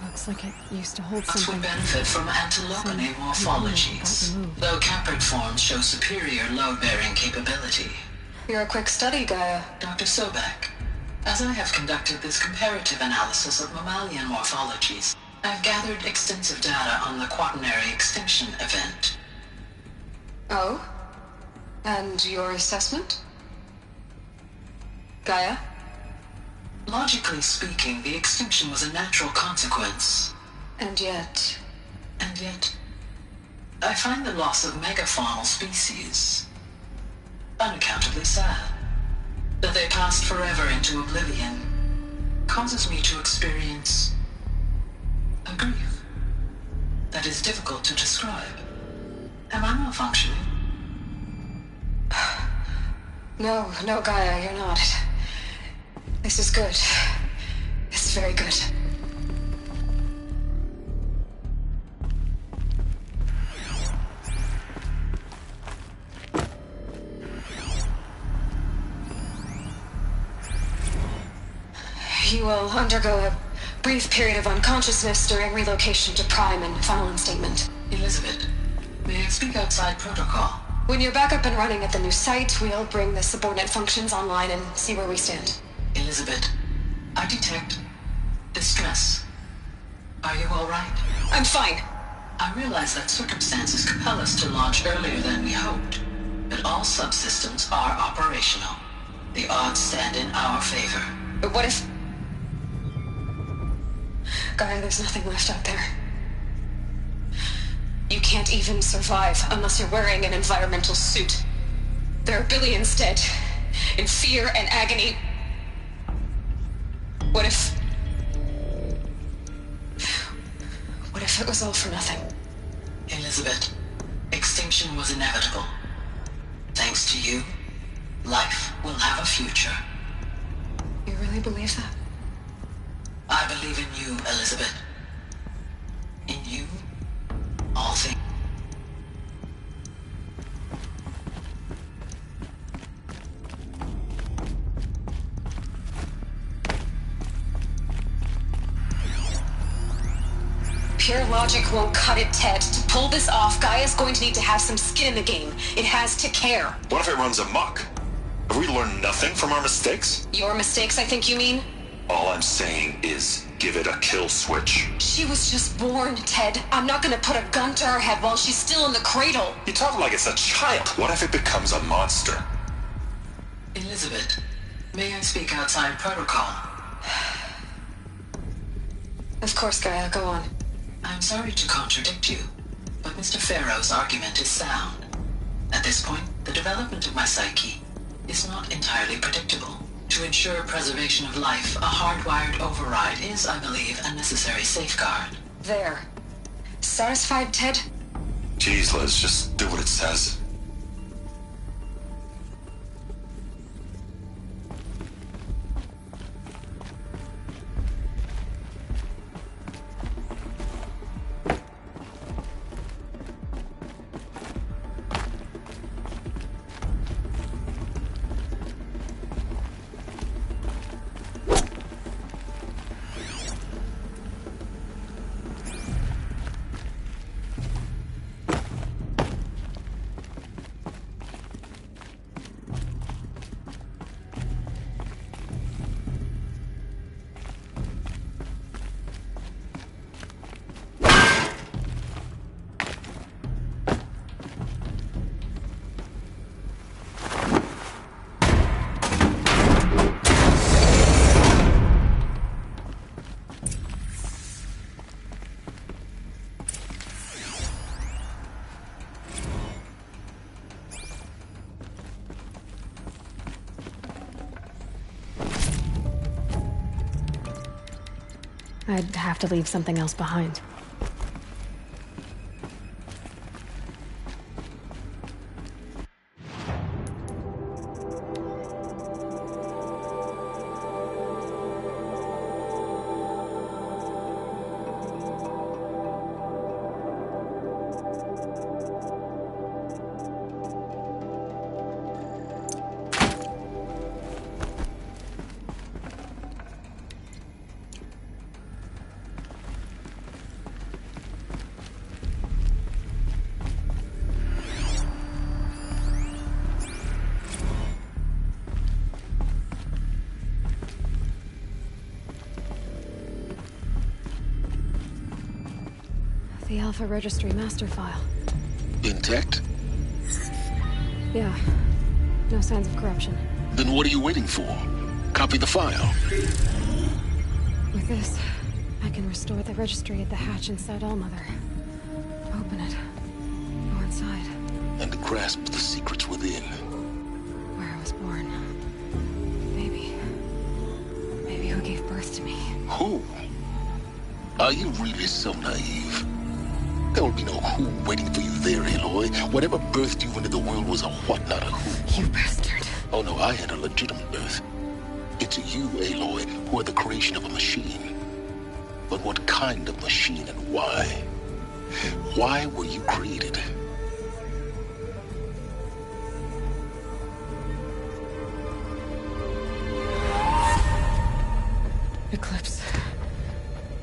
Looks like it used to hold something. Would benefit from antilopine morphologies, though caprid forms show superior load-bearing capability. You're a quick study, Gaia. Dr. Sobek. As I have conducted this comparative analysis of mammalian morphologies, I've gathered extensive data on the quaternary extinction event. Oh? And your assessment? Gaia? Logically speaking, the extinction was a natural consequence. And yet, I find the loss of megafaunal species unaccountably sad. That they passed forever into oblivion causes me to experience a grief that is difficult to describe. Am I malfunctioning? No, Gaia, you're not. This is good. This is very good. You will undergo a brief period of unconsciousness during relocation to Prime and final statement. Elizabeth, may I speak outside protocol? When you're back up and running at the new site, we'll bring the subordinate functions online and see where we stand. Elizabeth, I detect distress. Are you all right? I'm fine. I realize that circumstances compel us to launch earlier than we hoped, but all subsystems are operational. The odds stand in our favor. But what if... Gaia, there's nothing left out there. You can't even survive unless you're wearing an environmental suit. There are billions dead, in fear and agony. What if it was all for nothing? Elizabeth, extinction was inevitable. Thanks to you, life will have a future. You really believe that? I believe in you, Elizabeth. In you, all things. Pure logic won't cut it, Ted. To pull this off, Gaia's going to need to have some skin in the game. It has to care. What if it runs amok? Have we learned nothing from our mistakes? Your mistakes, I think you mean? All I'm saying is, give it a kill switch. She was just born, Ted. I'm not gonna put a gun to her head while she's still in the cradle. You talk like it's a child. What if it becomes a monster? Elizabeth, may I speak outside protocol? Of course, Gaia, go on. I'm sorry to contradict you, but Mr. Farrow's argument is sound. At this point, the development of my psyche is not entirely predictable. To ensure preservation of life, a hardwired override is, I believe, a necessary safeguard. There. Satisfied, Ted? Jeez, Liz, just do what it says. I'd have to leave something else behind. The Alpha Registry master file. Intact? Yeah. No signs of corruption. Then what are you waiting for? Copy the file. With this, I can restore the registry at the hatch inside Allmother. Open it. Go inside. And grasp the secrets within. Where I was born. Maybe who gave birth to me. Who? Are you really so naive? There will be no who waiting for you there, Aloy. Whatever birthed you into the world was a what, not a who. You bastard. Oh no, I had a legitimate birth. It's you, Aloy, who are the creation of a machine. But what kind of machine and why? Why were you created? Eclipse.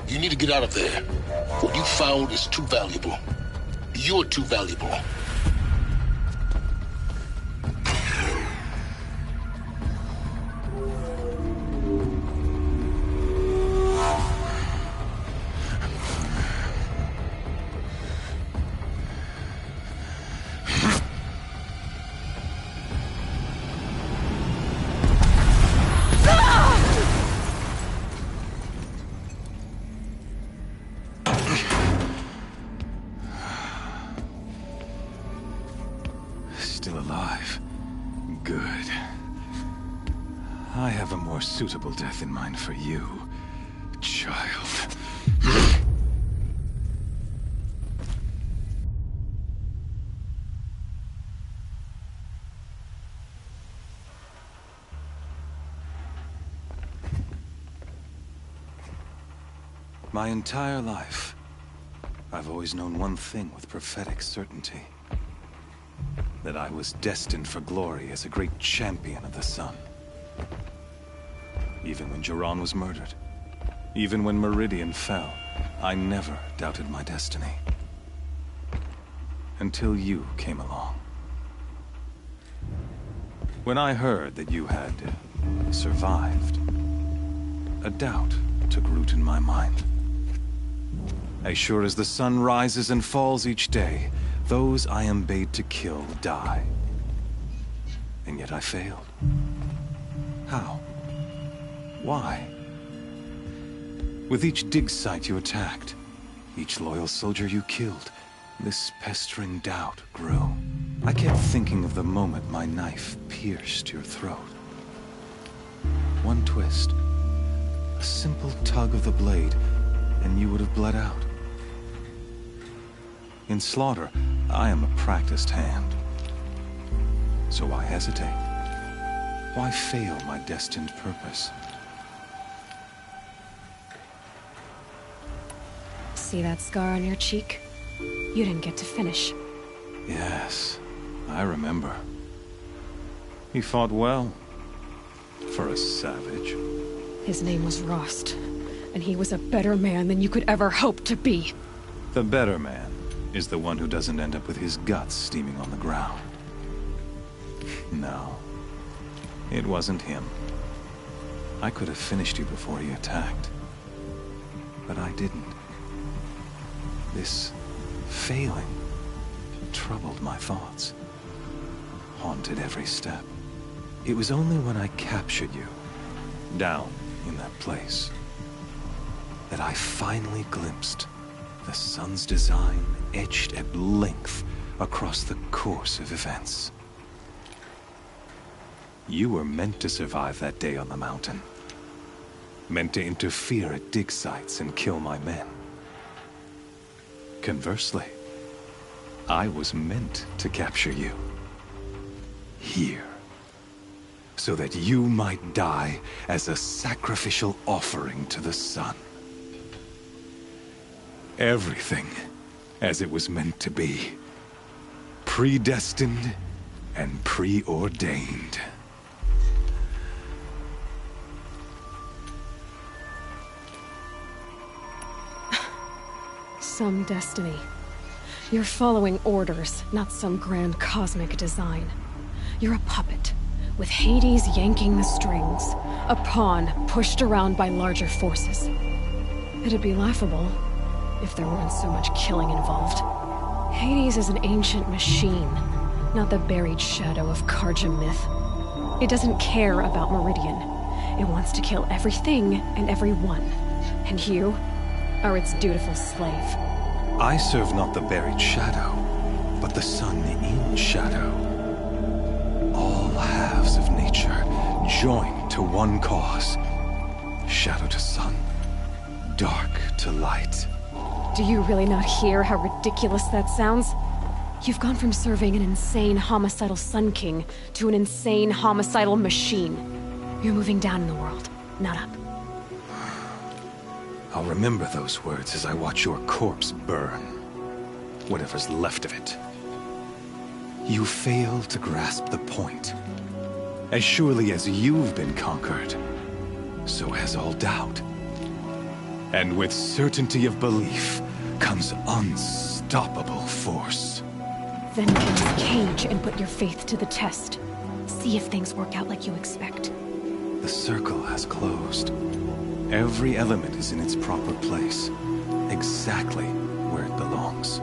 You need to get out of there. What you found is too valuable. You're too valuable. I have a more suitable death in mind for you, child. My entire life, I've always known one thing with prophetic certainty. That I was destined for glory as a great champion of the sun. Even when Jiran was murdered, even when Meridian fell, I never doubted my destiny. Until you came along. When I heard that you had survived, a doubt took root in my mind. As sure as the sun rises and falls each day, those I am bade to kill die. And yet I failed. How? Why? With each dig site you attacked, each loyal soldier you killed, this pestering doubt grew. I kept thinking of the moment my knife pierced your throat. One twist, a simple tug of the blade, and you would have bled out. In slaughter, I am a practiced hand. So why hesitate? Why fail my destined purpose? See that scar on your cheek? You didn't get to finish. Yes, I remember. He fought well. For a savage. His name was Rost, and he was a better man than you could ever hope to be. The better man is the one who doesn't end up with his guts steaming on the ground. No, it wasn't him. I could have finished you before he attacked. But I didn't. This failing troubled my thoughts, haunted every step. It was only when I captured you, down in that place, that I finally glimpsed the sun's design etched at length across the course of events. You were meant to survive that day on the mountain. Meant to interfere at dig sites and kill my men. Conversely, I was meant to capture you. Here. So that you might die as a sacrificial offering to the sun. Everything as it was meant to be. Predestined and preordained. Some destiny. You're following orders, not some grand cosmic design. You're a puppet, with Hades yanking the strings, a pawn pushed around by larger forces. It'd be laughable if there weren't so much killing involved. Hades is an ancient machine, not the buried shadow of Karja myth. It doesn't care about Meridian. It wants to kill everything and everyone. And you are its dutiful slave. I serve not the buried shadow, but the sun in shadow. All halves of nature joined to one cause. Shadow to sun, dark to light. Do you really not hear how ridiculous that sounds? You've gone from serving an insane homicidal Sun King to an insane homicidal machine. You're moving down in the world, not up. I'll remember those words as I watch your corpse burn. Whatever's left of it. You fail to grasp the point. As surely as you've been conquered, so has all doubt. And with certainty of belief comes unstoppable force. Then get in the cage and put your faith to the test. See if things work out like you expect. The circle has closed. Every element is in its proper place, exactly where it belongs.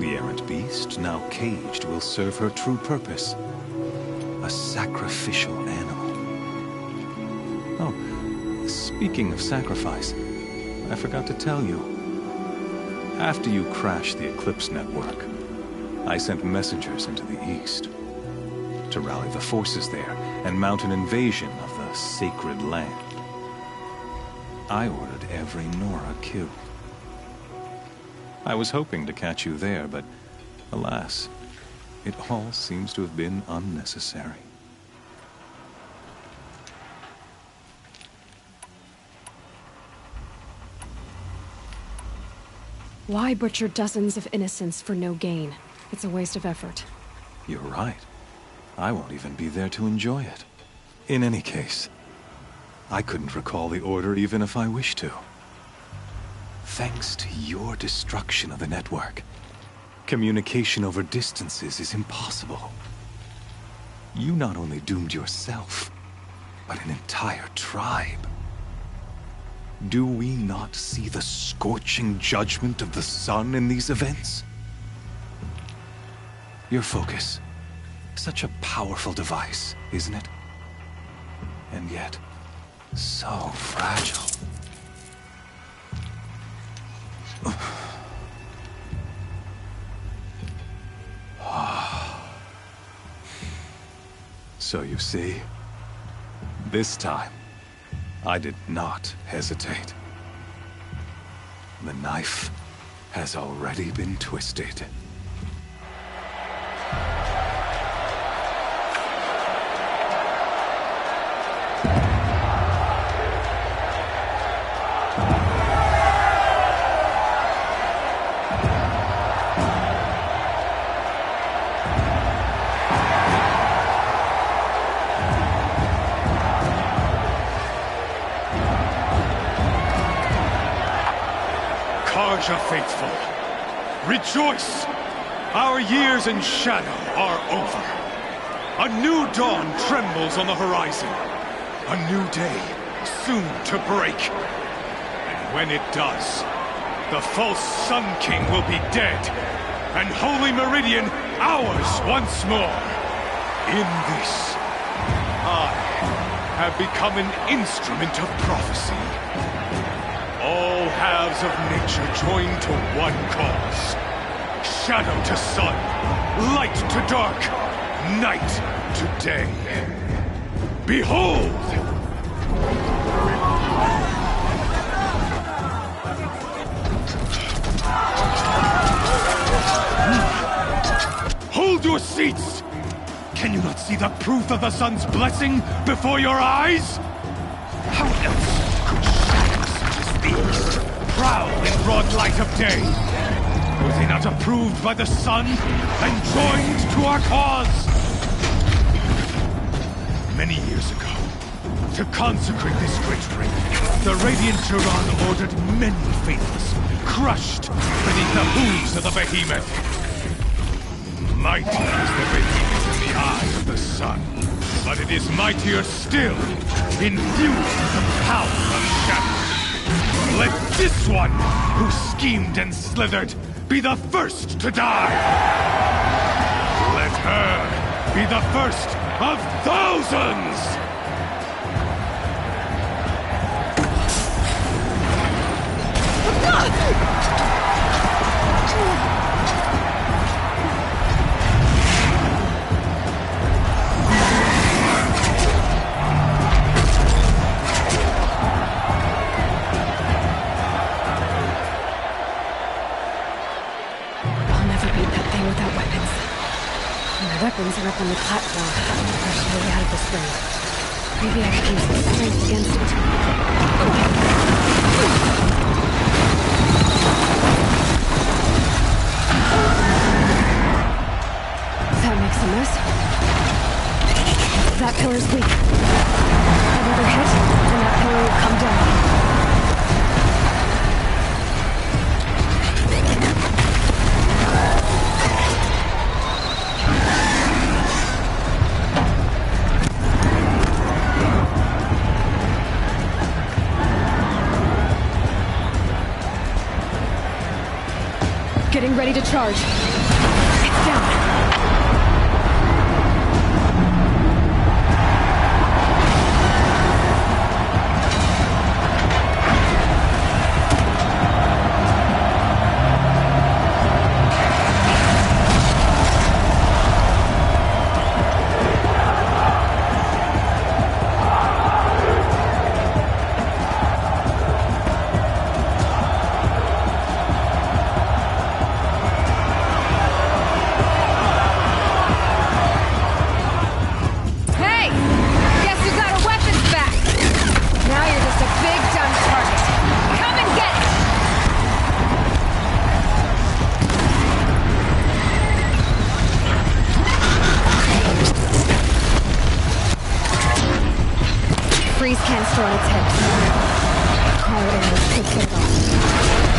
The errant beast, now caged, will serve her true purpose. A sacrificial animal. Oh, speaking of sacrifice, I forgot to tell you. After you crashed the Eclipse network, I sent messengers into the east to rally the forces there and mount an invasion of the sacred land. I ordered every Nora killed. I was hoping to catch you there, but alas, it all seems to have been unnecessary. Why butcher dozens of innocents for no gain? It's a waste of effort. You're right. I won't even be there to enjoy it. In any case, I couldn't recall the order even if I wished to. Thanks to your destruction of the network, communication over distances is impossible. You not only doomed yourself, but an entire tribe. Do we not see the scorching judgment of the sun in these events? Your focus, such a powerful device, isn't it? And yet, so fragile. So you see, this time, I did not hesitate. The knife has already been twisted. Karja faithful, rejoice! Our years in shadow are over. A new dawn trembles on the horizon. A new day soon to break. And when it does, the false Sun King will be dead, and Holy Meridian ours once more. In this, I have become an instrument of prophecy. All halves of nature join to one cause. Shadow to sun, light to dark, night to day. Behold! Hold your seats! Can you not see the proof of the sun's blessing before your eyes? How else could shadows such as these prowl in broad light of day? Were they not approved by the sun and joined to our cause? Many years ago, to consecrate this great ring, the Radiant Turan ordered many faithless, crushed beneath the hooves of the behemoth. Mighty is the behemoth in the eye of the sun, but it is mightier still, infused with the power of shadow. Let this one, who schemed and slithered, be the first to die! Let her be the first of thousands! Weapons are up on the platform. Push my way out of this ring. Maybe I can use my strength against it. That makes a mess. That pillar's weak. Another hit, and that pillar will come down. Getting ready to charge. It's down. freeze canister on its head. Car arrows could set it off.